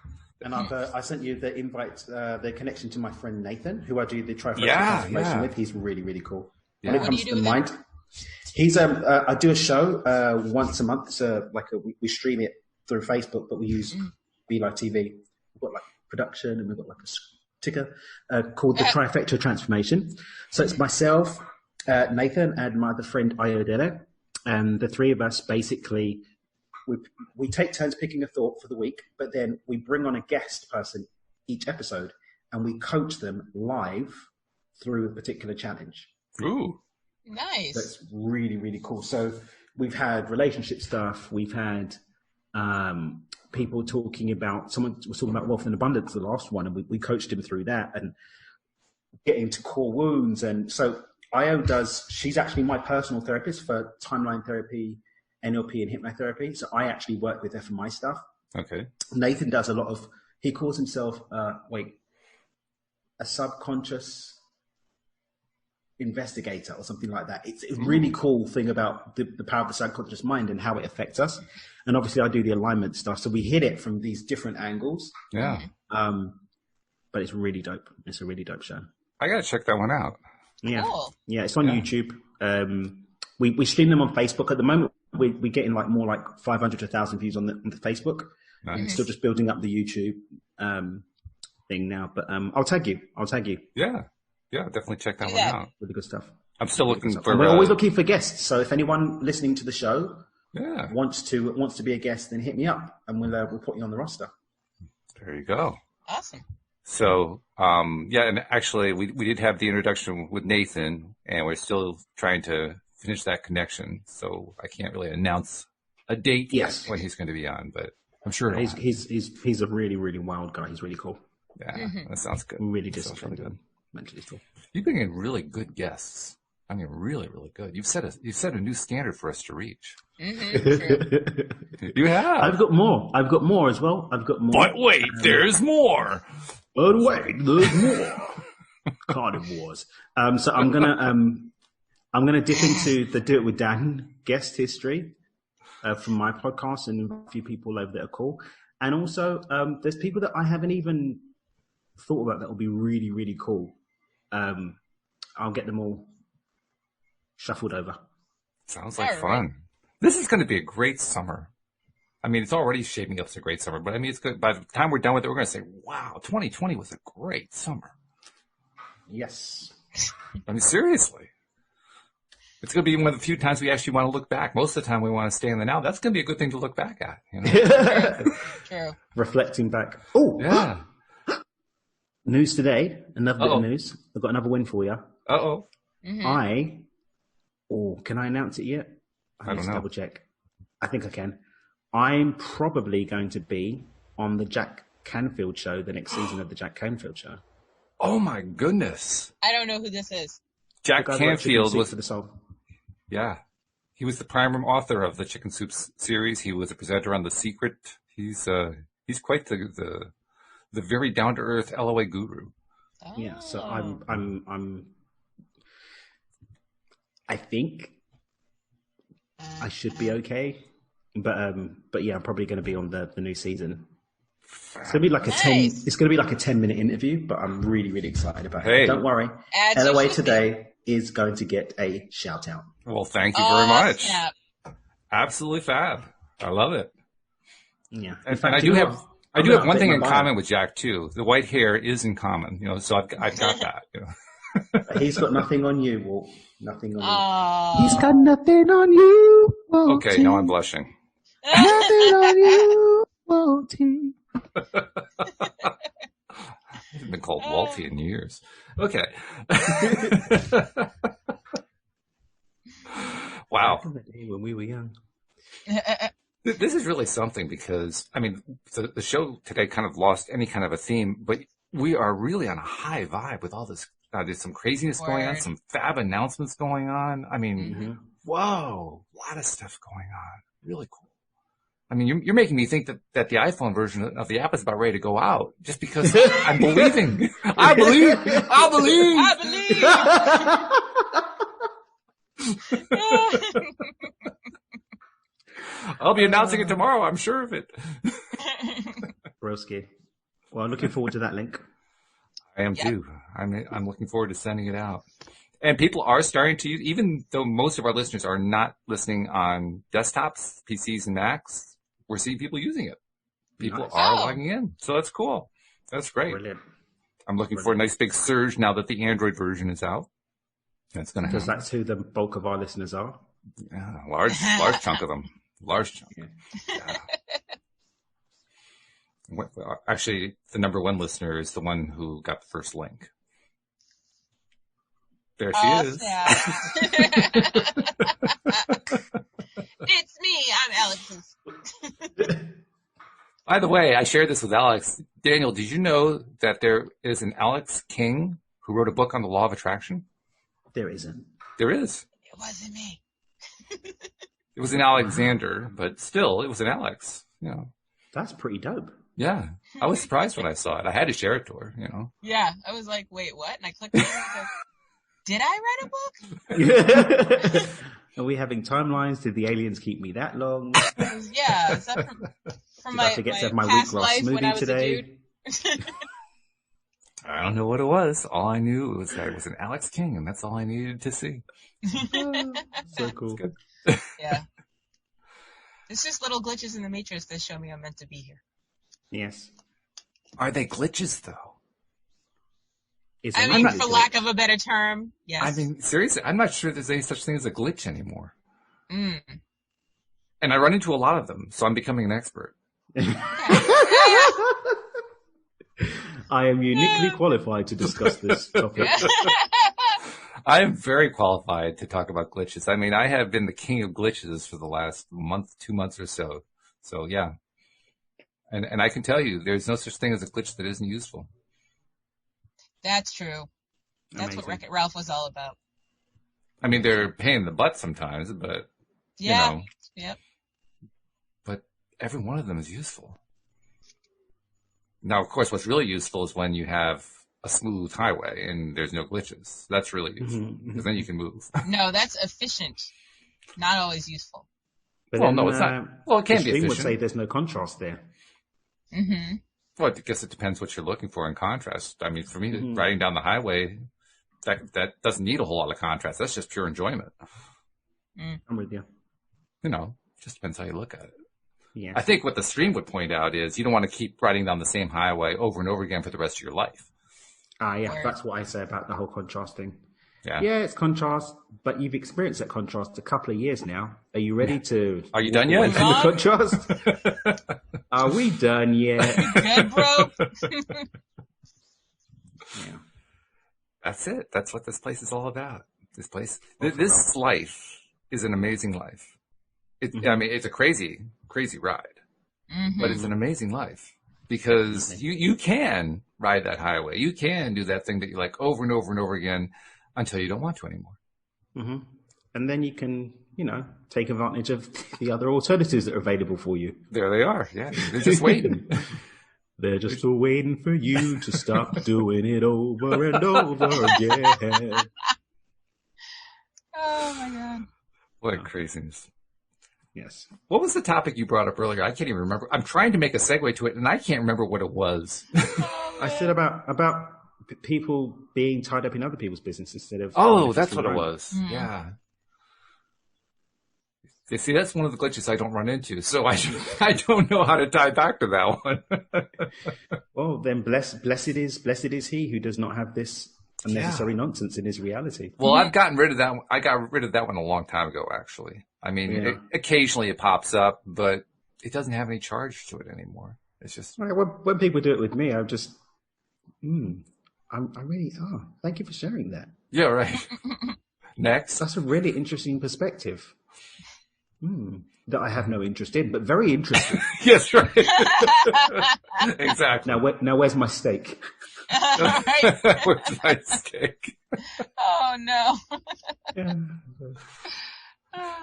And I sent you the invite, the connection to my friend Nathan, who I do the trifecta transformation with. He's really, really cool. Yeah. When it comes to the mind, he's I do a show once a month. So we stream it through Facebook, but we use Be Like TV. We've got like production, and we've got like a ticker called the trifecta transformation. So it's myself, Nathan, and my other friend Iodella, and the 3 of us basically we take turns picking a thought for the week, but then we bring on a guest person each episode, and we coach them live through a particular challenge. Ooh. Nice. That's really, really cool. So we've had relationship stuff. We've had people talking about, someone was talking about wealth and abundance, the last one, and we coached him through that and getting to core wounds. And so Io she's actually my personal therapist for timeline therapy, NLP, and hypnotherapy. So I actually work with her for my stuff. Okay. Nathan does a lot of, he calls himself, a subconscious investigator or something like that. It's a really cool thing about the power of the subconscious mind and how it affects us. And obviously I do the alignment stuff. So we hit it from these different angles. Yeah. But it's really dope. It's a really dope show. I got to check that one out. Yeah. Cool. Yeah. It's on YouTube. We stream them on Facebook at the moment. We're getting more like 500 to 1,000 views on the Facebook. Nice. Still just building up the YouTube, thing now, but I'll tag you. Yeah, definitely check that one out. Really good stuff. I'm still looking for. And we're always looking for guests. So if anyone listening to the show, yeah, wants to be a guest, then hit me up, and we'll put you on the roster. There you go. Awesome. So and actually we did have the introduction with Nathan, and we're still trying to finish that connection. So I can't really announce a date yet when he's going to be on, but I'm sure he's a really, really wild guy. He's really cool. Yeah, that sounds good. Really disciplined, really good. Mentally cool. You bring in really good guests. I mean, really, really good. You've set a new standard for us to reach. Mm-hmm, you have. I've got more as well. But wait, there's more. But wait, there's more. Carnivores. So I'm gonna dip into the Do It With Dan guest history from my podcast, and a few people over there are cool. And also, there's people that I haven't even thought about that will be really, really cool. I'll get them all shuffled over. Sounds like fun. This is going to be a great summer. I mean, it's already shaping up as a great summer, but I mean, it's good. By the time we're done with it, we're going to say, wow, 2020 was a great summer. Yes. I mean, seriously. It's going to be one of the few times we actually want to look back. Most of the time we want to stay in the now. That's going to be a good thing to look back at. You know? True. Reflecting back. Oh, yeah. News today. Another bit of news. I've got another win for you. Uh-oh. Mm-hmm. Can I announce it yet? I don't know. Double check. I think I can. I'm probably going to be on the Jack Canfield show, the next season of the Jack Canfield show. Oh my goodness. I don't know who this is. Jack Canfield was for the soul. Yeah. He was the primary author of the Chicken Soup series. He was a presenter on The Secret. He's quite the very down to earth LOA guru. Oh. Yeah, so I think I should be okay, but yeah, I'm probably going to be on the new season. It's going to be like It's going to be like a 10-minute interview, but I'm really, really excited about it. Don't worry, LOA today is going to get a shout out. Well, thank you very much. Snap. Absolutely fab. I love it. Yeah, and I do have one thing in common with Jack too. The white hair is in common, so I've got that. He's got nothing on you, Walt. Nothing on you. He's got nothing on you, Walty. Okay, now I'm blushing. Nothing on you, Walty. I haven't been called Walty in years. Okay. Wow. When we were young. This is really something because, I mean, the show today kind of lost any kind of a theme, but we are really on a high vibe with all this. There's some craziness going on, some fab announcements going on. I mean, whoa, a lot of stuff going on. Really cool. I mean, you're making me think that the iPhone version of the app is about ready to go out just because I'm believing. I believe. I'll be announcing it tomorrow. I'm sure of it. Broski. Well, I'm looking forward to that link. I am too. I'm looking forward to sending it out. And people are starting to use, even though most of our listeners are not listening on desktops, PCs, and Macs, we're seeing people using it. People are logging in. So that's cool. That's great. Brilliant. I'm looking for a nice big surge now that the Android version is out. That's going to happen. Because that's who the bulk of our listeners are. Yeah, large chunk of them. Large chunk. Yeah. Actually, the number one listener is the one who got the first link. There she is. It's me. I'm Alex's. By the way, I shared this with Alex. Daniel, did you know that there is an Alex King who wrote a book on the law of attraction? There isn't. There is. It wasn't me. It was an Alexander, but still, it was an Alex. You know. That's pretty dope. Yeah. I was surprised when I saw it. I had to share it to her, you know. Yeah. I was like, wait, what? And I clicked on it and I said, did I write a book? Are we having timelines? Did the aliens keep me that long? Yeah. Is that from my, I forget to have my past wheatgrass life when I smoothie was today? a dude? I don't know what it was. All I knew was that it was an Alex King, and that's all I needed to see. So cool. Yeah. It's just little glitches in the matrix that show me I'm meant to be here. Yes. Are they glitches, though? I mean, for lack of a better term, yes. I mean, seriously, I'm not sure there's any such thing as a glitch anymore. Mm. And I run into a lot of them, so I'm becoming an expert. I am uniquely qualified to discuss this topic. I am very qualified to talk about glitches. I mean, I have been the king of glitches for the last month, 2 months or so. So, yeah. And I can tell you, there's no such thing as a glitch that isn't useful. That's true. That's Amazing. what Wreck-It Ralph was all about. I mean, they're a pain in the butt sometimes, but, Yeah. you know. Yep. But every one of them is useful. Now, of course, what's really useful is when you have a smooth highway and there's no glitches. That's really useful because then you can move. No, that's efficient. Not always useful. But Well, then, no, it's not. Well, it can be Extreme efficient. would say there's no contrast there. Mm-hmm. Well, I guess it depends what you're looking for in contrast. I mean, for me, riding down the highway, that doesn't need a whole lot of contrast. That's just pure enjoyment. I'm with you. You know, just depends how you look at it. Yeah. I think what the stream would point out is you don't want to keep riding down the same highway over and over again for the rest of your life. Yeah, Word. that's what I say about the whole contrast thing. Yeah. Yeah, it's contrast, but you've experienced that contrast a couple of years now. Are you ready to? Are you done yet? Away from the contrast? Are we done yet? Good, bro. Yeah. That's it. That's what this place is all about. This life is an amazing life. I mean, it's a crazy, crazy ride, but it's an amazing life because you can ride that highway. You can do that thing that you like over and over and over again until you don't want to anymore. Mm-hmm. And then you can, take advantage of the other alternatives that are available for you. There they are. Yeah. They're just waiting. They're just waiting for you to stop doing it over and over again. Oh, my God. What craziness. Yes. What was the topic you brought up earlier? I can't even remember. I'm trying to make a segue to it, and I can't remember what it was. I said about people being tied up in other people's business instead of... Oh, that's what it was. Yeah. You see, that's one of the glitches I don't run into, so I don't know how to tie back to that one. Well, then blessed is he who does not have this unnecessary nonsense in his reality. Well, I've gotten rid of that. I got rid of that one a long time ago, actually. I mean, occasionally it pops up, but it doesn't have any charge to it anymore. It's just when people do it with me, I'm just, thank you for sharing that. Yeah, right. Next, that's a really interesting perspective. That I have no interest in, but very interesting. Yes, right. Exactly. Now, where's my steak? Where's my steak? Oh no.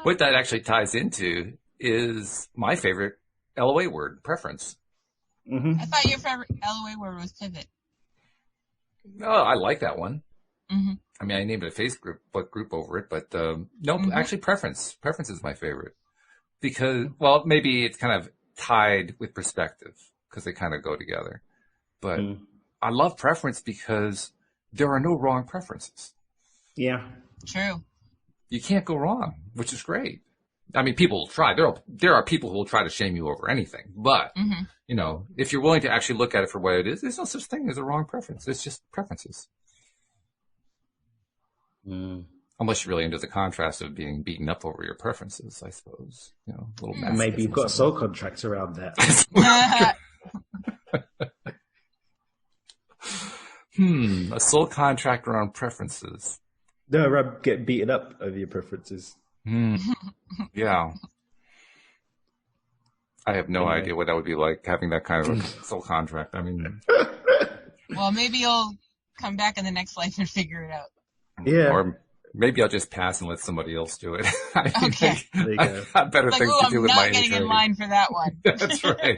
What that actually ties into is my favorite LOA word, preference. Mm-hmm. I thought your favorite LOA word was pivot. Oh, I like that one. Mm-hmm. I mean, I named it a Facebook group over it, but actually preference. Preference is my favorite because, well, maybe it's kind of tied with perspective because they kind of go together. But I love preference because there are no wrong preferences. Yeah. True. You can't go wrong, which is great. I mean, people will try. There are people who will try to shame you over anything. But, if you're willing to actually look at it for what it is, there's no such thing as a wrong preference. It's just preferences. Unless you're really into the contrast of being beaten up over your preferences, I suppose. You know, a little Maybe you've got a soul contract around that. A soul contract around preferences. No, around getting beaten up over your preferences. Yeah. I have no idea what that would be like, having that kind of a soul contract. I mean... Well, maybe you'll come back in the next life and figure it out. Yeah. Or maybe I'll just pass and let somebody else do it. Okay. There you go. I've got better things to do with my I'm not getting in line for that one. That's right.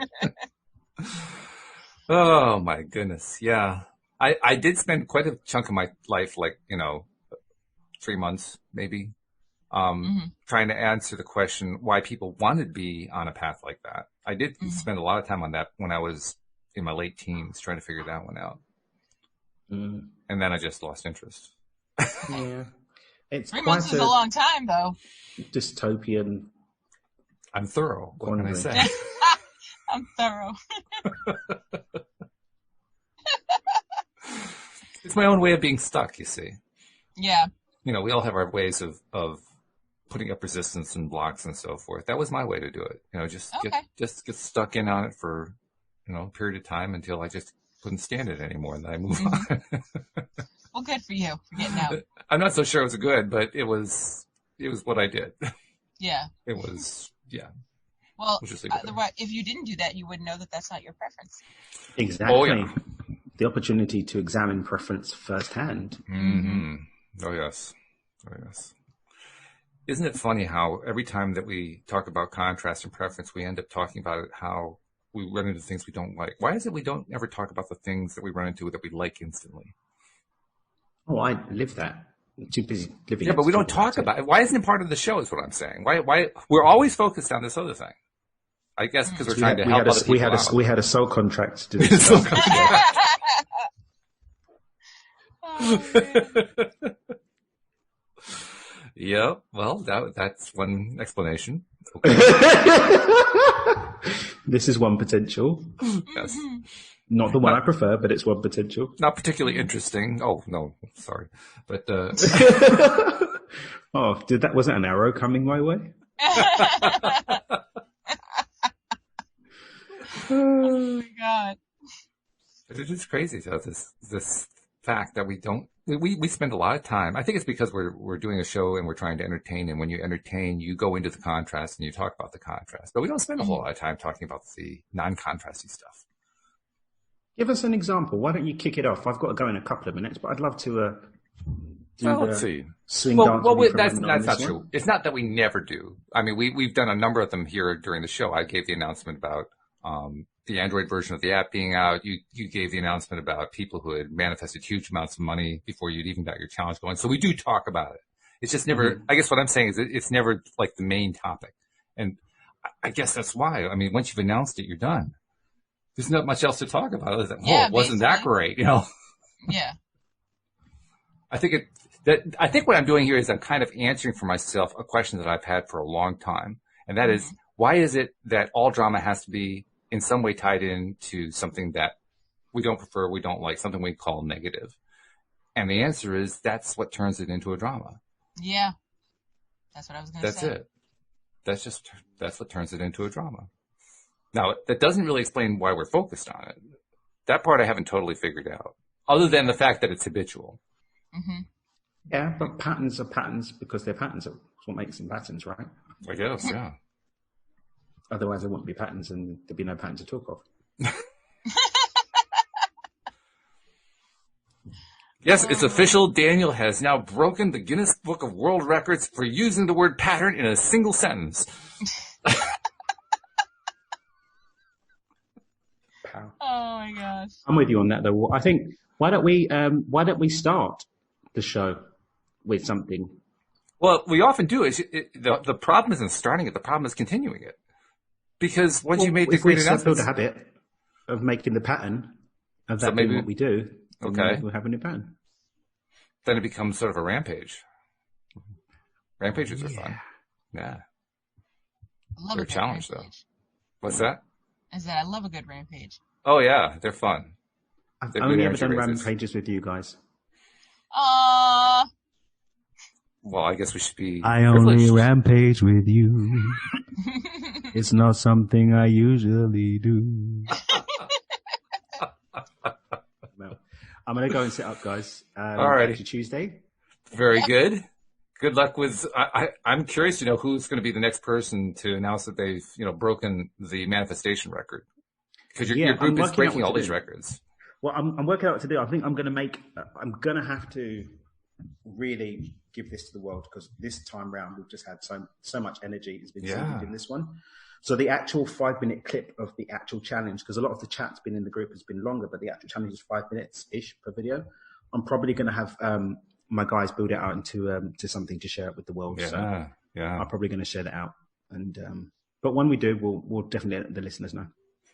Oh, my goodness. Yeah. I did spend quite a chunk of my life, 3 months, maybe, trying to answer the question why people wanted to be on a path like that. I did spend a lot of time on that when I was in my late teens, trying to figure that one out. And then I just lost interest. Yeah. It's 3 months is a long time, though. Dystopian. I'm thorough. What can I say? I'm thorough. It's my own way of being stuck, you see. Yeah. We all have our ways of putting up resistance and blocks and so forth. That was my way to do it. Just get stuck in on it for, a period of time until I just couldn't stand it anymore, and then I move on. Well, good for you for getting out. I'm not so sure it was good, but it was what I did. Yeah. It was, yeah. Well, if you didn't do that, you wouldn't know that that's not your preference. Exactly. Oh, yeah. The opportunity to examine preference firsthand. Mm-hmm. Oh, yes. Isn't it funny how every time that we talk about contrast and preference, we end up talking about how we run into things we don't like? Why is it we don't ever talk about the things that we run into that we like instantly? Oh, I live that. I'm too busy living. Yeah, but we don't talk about it. Why isn't it part of the show is what I'm saying. Why we're always focused on this other thing. I guess because we're trying to help other people out. We had a soul contract to do this. Yeah, well, that's one explanation. Okay. This is one potential. Yes. Not the one I prefer, but it's one potential. Not particularly interesting. Oh, no, sorry. But, was that an arrow coming my way? Oh my God. But it is crazy, though, this fact that we spend a lot of time. I think it's because we're doing a show and we're trying to entertain. And when you entertain, you go into the contrast and you talk about the contrast. But we don't spend a whole lot of time talking about the non-contrasty stuff. Give us an example. Why don't you kick it off? I've got to go in a couple of minutes, but I'd love to let's see. Swing dance. Well, that's not true. It's not that we never do. I mean, we've done a number of them here during the show. I gave the announcement about the Android version of the app being out. You gave the announcement about people who had manifested huge amounts of money before you'd even got your challenge going. So we do talk about it. It's just never, I guess what I'm saying is it's never like the main topic. And I guess that's why. I mean, once you've announced it, you're done. There's not much else to talk about other than, wasn't that great? Yeah. I think what I'm doing here is I'm kind of answering for myself a question that I've had for a long time. And that is, why is it that all drama has to be in some way tied into something that we don't prefer, we don't like, something we call negative? And the answer is that's what turns it into a drama. Yeah. That's what I was going to say. That's it. That's what turns it into a drama. Now, that doesn't really explain why we're focused on it. That part I haven't totally figured out, other than the fact that it's habitual. Mm-hmm. Yeah, but patterns are patterns because they're patterns. That's what makes them patterns, right? I guess, yeah. Otherwise, there wouldn't be patterns and there'd be no pattern to talk of. Yes, it's official. Daniel has now broken the Guinness Book of World Records for using the word pattern in a single sentence. Oh my gosh! I'm with you on that, though. I think why don't we start the show with something? Well, we often do. The problem isn't starting it. The problem is continuing it. Because once you made the great announcement, the habit of making the pattern of that being what we do. Okay, we'll have a new pattern. Then it becomes sort of a rampage. Rampages are fun. Yeah, they're a challenge, though. What's that? I said I love a good rampage. Oh yeah, they're fun. I've only ever done rampages with you guys. Aww. Well, I guess we should be I privileged. only rampage with you. It's not something I usually do. Well, I'm going to go and set up, guys. All righty. Back to Tuesday. Very good. Good luck with. I'm curious to know who's going to be the next person to announce that they've broken the manifestation record, because your group is breaking all these records. Well, I'm working out what to do. I think I'm going to have to really give this to the world, because this time round we've just had so much energy has been seeded in this one. So the actual 5-minute clip of the actual challenge, because a lot of the chat's been in the group has been longer, but the actual challenge is 5 minutes ish per video. I'm probably going to have my guys build it out into something to share it with the world. Yeah, so yeah. I'm probably going to share that out, and but when we do, we'll definitely let the listeners know.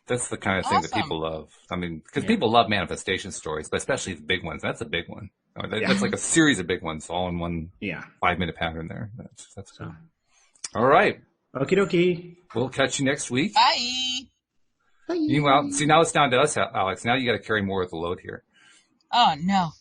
That's the kind of thing that people love. I mean, because people love manifestation stories, but especially the big ones. That's a big one. That's like a series of big ones all in one 5-minute pattern there. That's cool. All right. Okie dokie. We'll catch you next week. Bye. Bye. Meanwhile, see, now it's down to us, Alex. Now you got to carry more of the load here. Oh, no.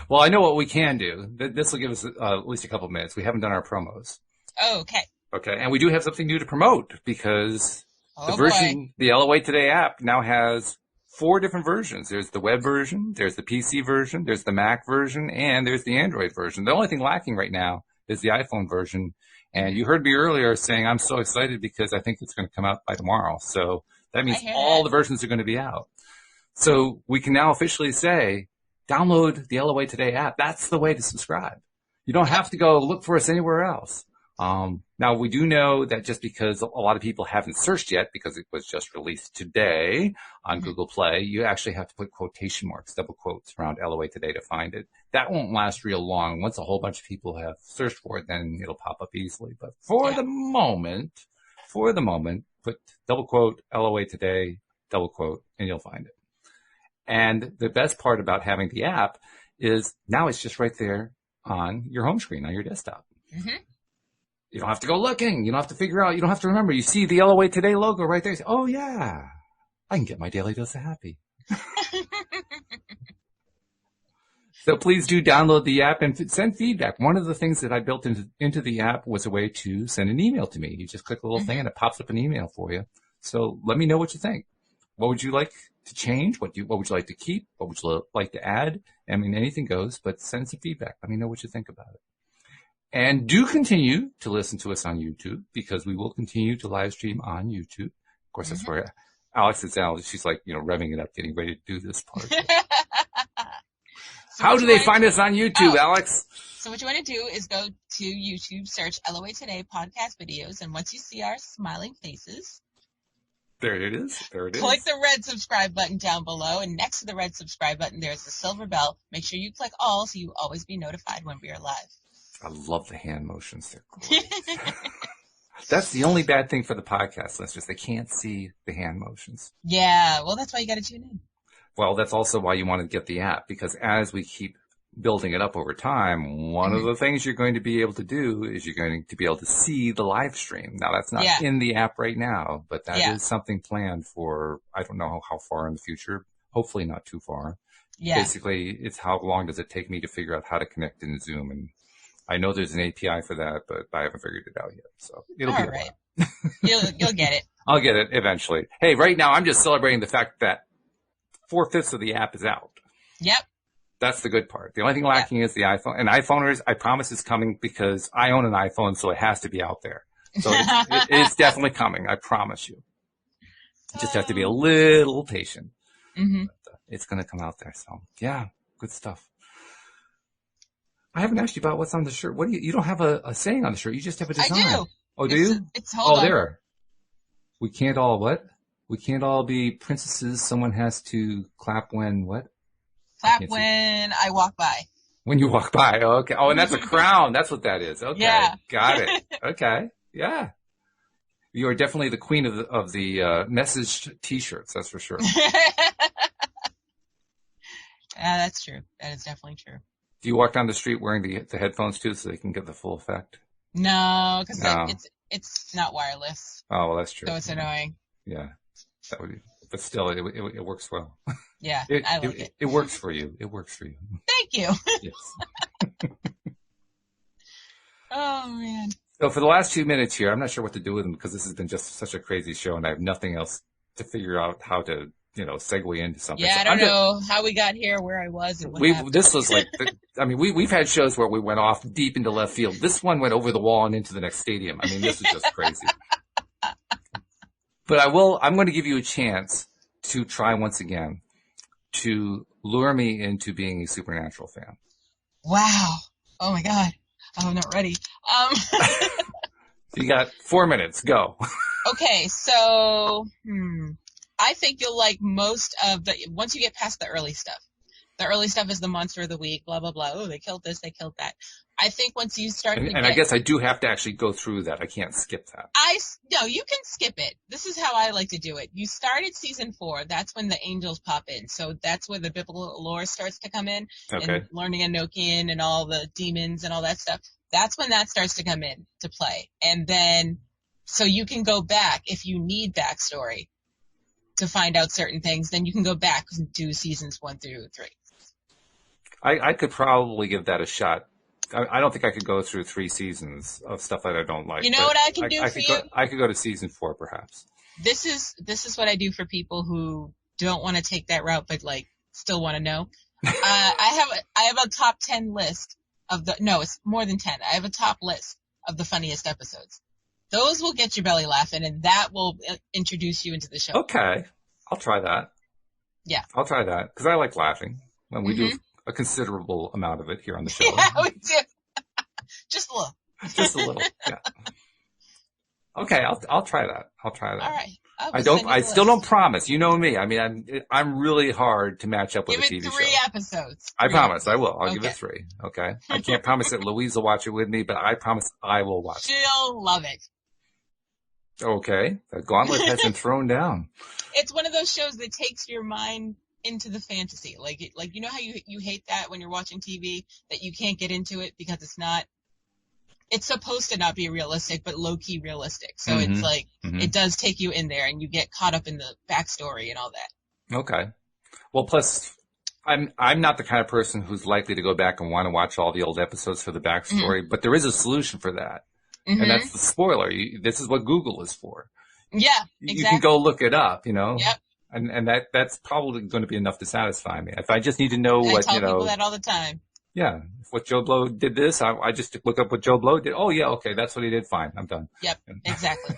Well, I know what we can do. This will give us at least a couple of minutes. We haven't done our promos. Oh, okay. Okay, and we do have something new to promote, because the LOA Today app now has 4 different versions. There's the web version, there's the PC version, there's the Mac version, and there's the Android version. The only thing lacking right now is the iPhone version. And you heard me earlier saying I'm so excited because I think it's going to come out by tomorrow. So that means all the versions are going to be out. So we can now officially say, download the LOA Today app. That's the way to subscribe. You don't have to go look for us anywhere else. Now, we do know that just because a lot of people haven't searched yet, because it was just released today on Google Play, you actually have to put quotation marks, double quotes around LOA Today to find it. That won't last real long. Once a whole bunch of people have searched for it, then it'll pop up easily. But for the moment, put double quote LOA Today, double quote, and you'll find it. And the best part about having the app is now it's just right there on your home screen, on your desktop. Mm-hmm. You don't have to go looking. You don't have to figure out. You don't have to remember. You see the LOA Today logo right there. You say, oh, yeah, I can get my daily dose of happy. So please do download the app and send feedback. One of the things that I built into the app was a way to send an email to me. You just click a little thing and it pops up an email for you. So let me know what you think. What would you like to change? What would you like to keep? What would you like to add? I mean, anything goes, but send some feedback. Let me know what you think about it. And do continue to listen to us on YouTube, because we will continue to live stream on YouTube. Of course, that's where Alex is out. She's like, revving it up, getting ready to do this part. So how do they find us on YouTube, Alex? So what you want to do is go to YouTube, search LOA Today podcast videos, and once you see our smiling faces, there it is. Click the red subscribe button down below, and next to the red subscribe button, there's the silver bell. Make sure you click all so you always be notified when we are live. I love the hand motions. They're great. That's the only bad thing for the podcast listeners. They can't see the hand motions. Yeah, well, that's why you got to tune in. Well, that's also why you want to get the app, because as we keep building it up over time, one of the things you're going to be able to do is you're going to be able to see the live stream. Now, that's not in the app right now, but that is something planned for, I don't know how far in the future, hopefully not too far. Yeah. Basically, it's how long does it take me to figure out how to connect in Zoom, and I know there's an API for that, but I haven't figured it out yet. So it'll be all right. You'll get it. I'll get it eventually. Hey, right now I'm just celebrating the fact that 4/5 of the app is out. Yep. That's the good part. The only thing lacking is the iPhone. And iPhoneers, I promise it's coming, because I own an iPhone, so it has to be out there. So it's definitely coming. I promise you. You just have to be a little patient. Mm-hmm. But, it's going to come out there. So yeah, good stuff. I haven't asked you about what's on the shirt. What do you don't have a saying on the shirt. You just have a design. I do. Oh, do you? There. We can't all what? We can't all be princesses. Someone has to clap when what? Clap when I walk by. When you walk by. Oh, okay. Oh, and that's a crown. That's what that is. Okay. Yeah. Got it. Okay. Yeah. You are definitely the queen of the message T-shirts. That's for sure. Yeah, that's true. That is definitely true. Do you walk down the street wearing the headphones too, so they can get the full effect? No, because it's not wireless. Oh, well, that's true. So it's annoying. Yeah, that would be. but still, it works well. Yeah, I like it. It works for you. It works for you. Thank you. Yes. Oh, man. So for the last 2 minutes here, I'm not sure what to do with them because this has been just such a crazy show, and I have nothing else to figure out how to, segue into something. Yeah, so I don't know how we got here, where I was, and what happened. This was like, we've had shows where we went off deep into left field. This one went over the wall and into the next stadium. I mean, this is just crazy. But I'm going to give you a chance to try once again to lure me into being a Supernatural fan. Wow. Oh my God. I'm not ready. You got 4 minutes. Go. Okay. So, I think you'll like most of once you get past the early stuff. The early stuff is the monster of the week, blah, blah, blah. Oh, they killed this, they killed that. I think once you start and I guess I do have to actually go through that. I can't skip that. No, you can skip it. This is how I like to do it. You start at season 4. That's when the angels pop in. So that's where the biblical lore starts to come in. Okay. And learning Enochian and all the demons and all that stuff. That's when that starts to come in to play. And then, so you can go back if you need backstory to find out certain things. Then you can go back and do seasons 1 through 3. I could probably give that a shot. I don't think I could go through 3 seasons of stuff that I don't like. You know what I can do for you? I could go to season 4, perhaps. This is what I do for people who don't want to take that route, but like still want to know. I have a top 10 list it's more than 10. I have a top list of the funniest episodes. Those will get your belly laughing, and that will introduce you into the show. Okay, I'll try that. Yeah, I'll try that because I like laughing, and we do a considerable amount of it here on the show. Yeah, we do. Just a little. Just a little. Yeah. Okay, I'll try that. All right. I still don't promise. You know me. I mean, I'm really hard to match up with a TV show. Give it 3 episodes. I promise I will. I'll give it 3. Okay. I can't promise that Louise will watch it with me, but I promise I will watch it. She'll love it. Okay. The gauntlet has been thrown down. It's one of those shows that takes your mind into the fantasy. Like you know how you hate that when you're watching TV that you can't get into it because it's supposed to not be realistic, but low-key realistic. So it's like, it does take you in there and you get caught up in the backstory and all that. Okay. Well, plus, I'm not the kind of person who's likely to go back and want to watch all the old episodes for the backstory, but there is a solution for that. And that's the spoiler. This is what Google is for. Yeah, exactly. You can go look it up, Yep. And that's probably going to be enough to satisfy me. If I just need to know I tell people that all the time. Yeah. If what Joe Blow did this, I just look up what Joe Blow did. Oh, yeah, okay, that's what he did. Fine, I'm done. Yep, exactly.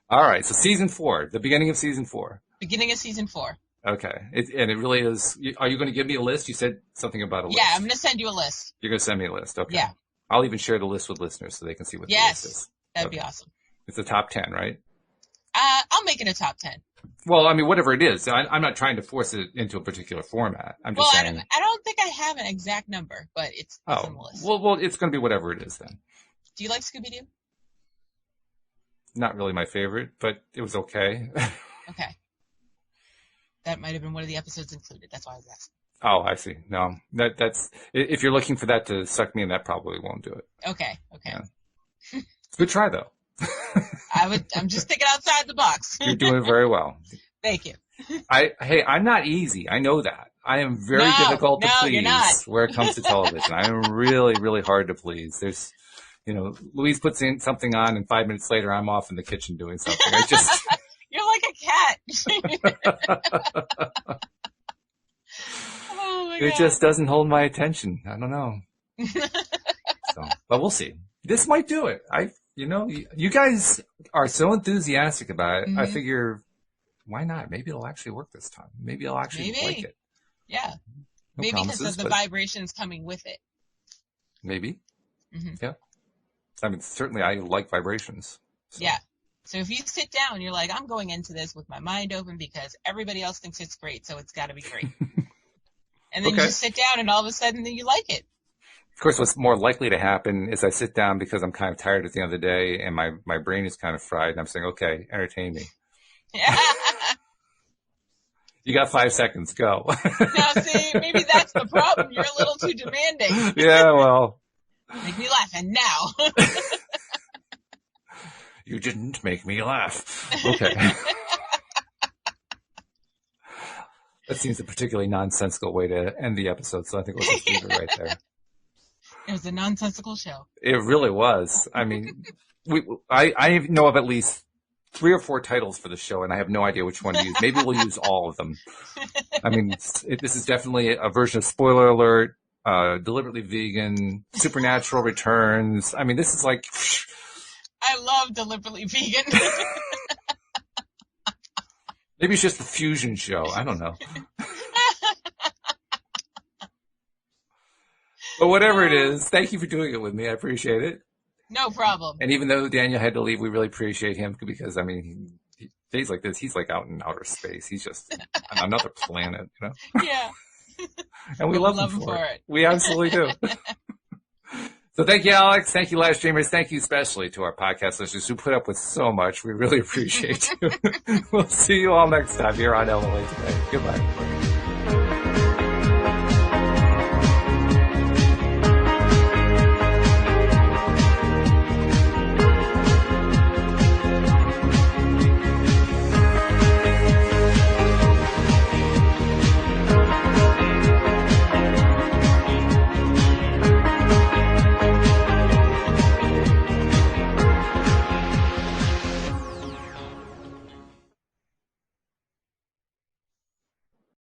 All right, so season 4, the beginning of season 4. Beginning of season 4. Okay. And it really is. Are you going to give me a list? You said something about a list. Yeah, I'm going to send you a list. You're going to send me a list. Okay. Yeah. I'll even share the list with listeners so they can see what the list is. That'd be awesome. It's a top 10, right? I'll make it a top 10. Well, I mean, whatever it is. I'm not trying to force it into a particular format. I'm just saying. I don't think I have an exact number, but it's on the list. Well, it's going to be whatever it is then. Do you like Scooby-Doo? Not really my favorite, but it was okay. Okay. That might have been one of the episodes included. That's why I was asking. Oh, I see. No, that's if you're looking for that to suck me in, that probably won't do it. Okay. Yeah. It's a good try, though. I'm just thinking outside the box. You're doing very well. Thank you. I'm not easy. I know that. I am very difficult to please where it comes to television. I am really, really hard to please. There's, Louise puts in something on and 5 minutes later I'm off in the kitchen doing something. I just... You're like a cat. Oh my God. It just doesn't hold my attention. I don't know. But we'll see. This might do it. You guys are so enthusiastic about it. I figure, why not? Maybe it'll actually work this time. Maybe I'll actually like it. Yeah. No maybe promises, because of the vibrations coming with it. Maybe. Yeah. I mean, certainly I like vibrations. So. Yeah. So if you sit down, you're like, I'm going into this with my mind open because everybody else thinks it's great, so it's got to be great. And then you just sit down and all of a sudden then you like it. Of course, what's more likely to happen is I sit down because I'm kind of tired at the end of the day and my brain is kind of fried and I'm saying, okay, entertain me. Yeah. You got 5 seconds, go. Now see, maybe that's the problem. You're a little too demanding. Yeah, well. Make me laugh, and now. You didn't make me laugh. Okay. That seems a particularly nonsensical way to end the episode, so I think we'll just leave it right there. It was a nonsensical show. It really was. I mean, I know of at least 3 or 4 titles for the show, and I have no idea which one to use. Maybe we'll use all of them. I mean, this is definitely a version of Spoiler Alert, Deliberately Vegan, Supernatural Returns. I mean, this is like... I love Deliberately Vegan. Maybe it's just the fusion show. I don't know. But whatever it is, thank you for doing it with me. I appreciate it. No problem. And even though Daniel had to leave, we really appreciate him because, I mean, days like this, he's like out in outer space. He's just on another planet, you know? Yeah. And we love him for it. We absolutely do. So thank you, Alex. Thank you, live streamers. Thank you especially to our podcast listeners who put up with so much. We really appreciate you. We'll see you all next time here on LOA Today. Goodbye.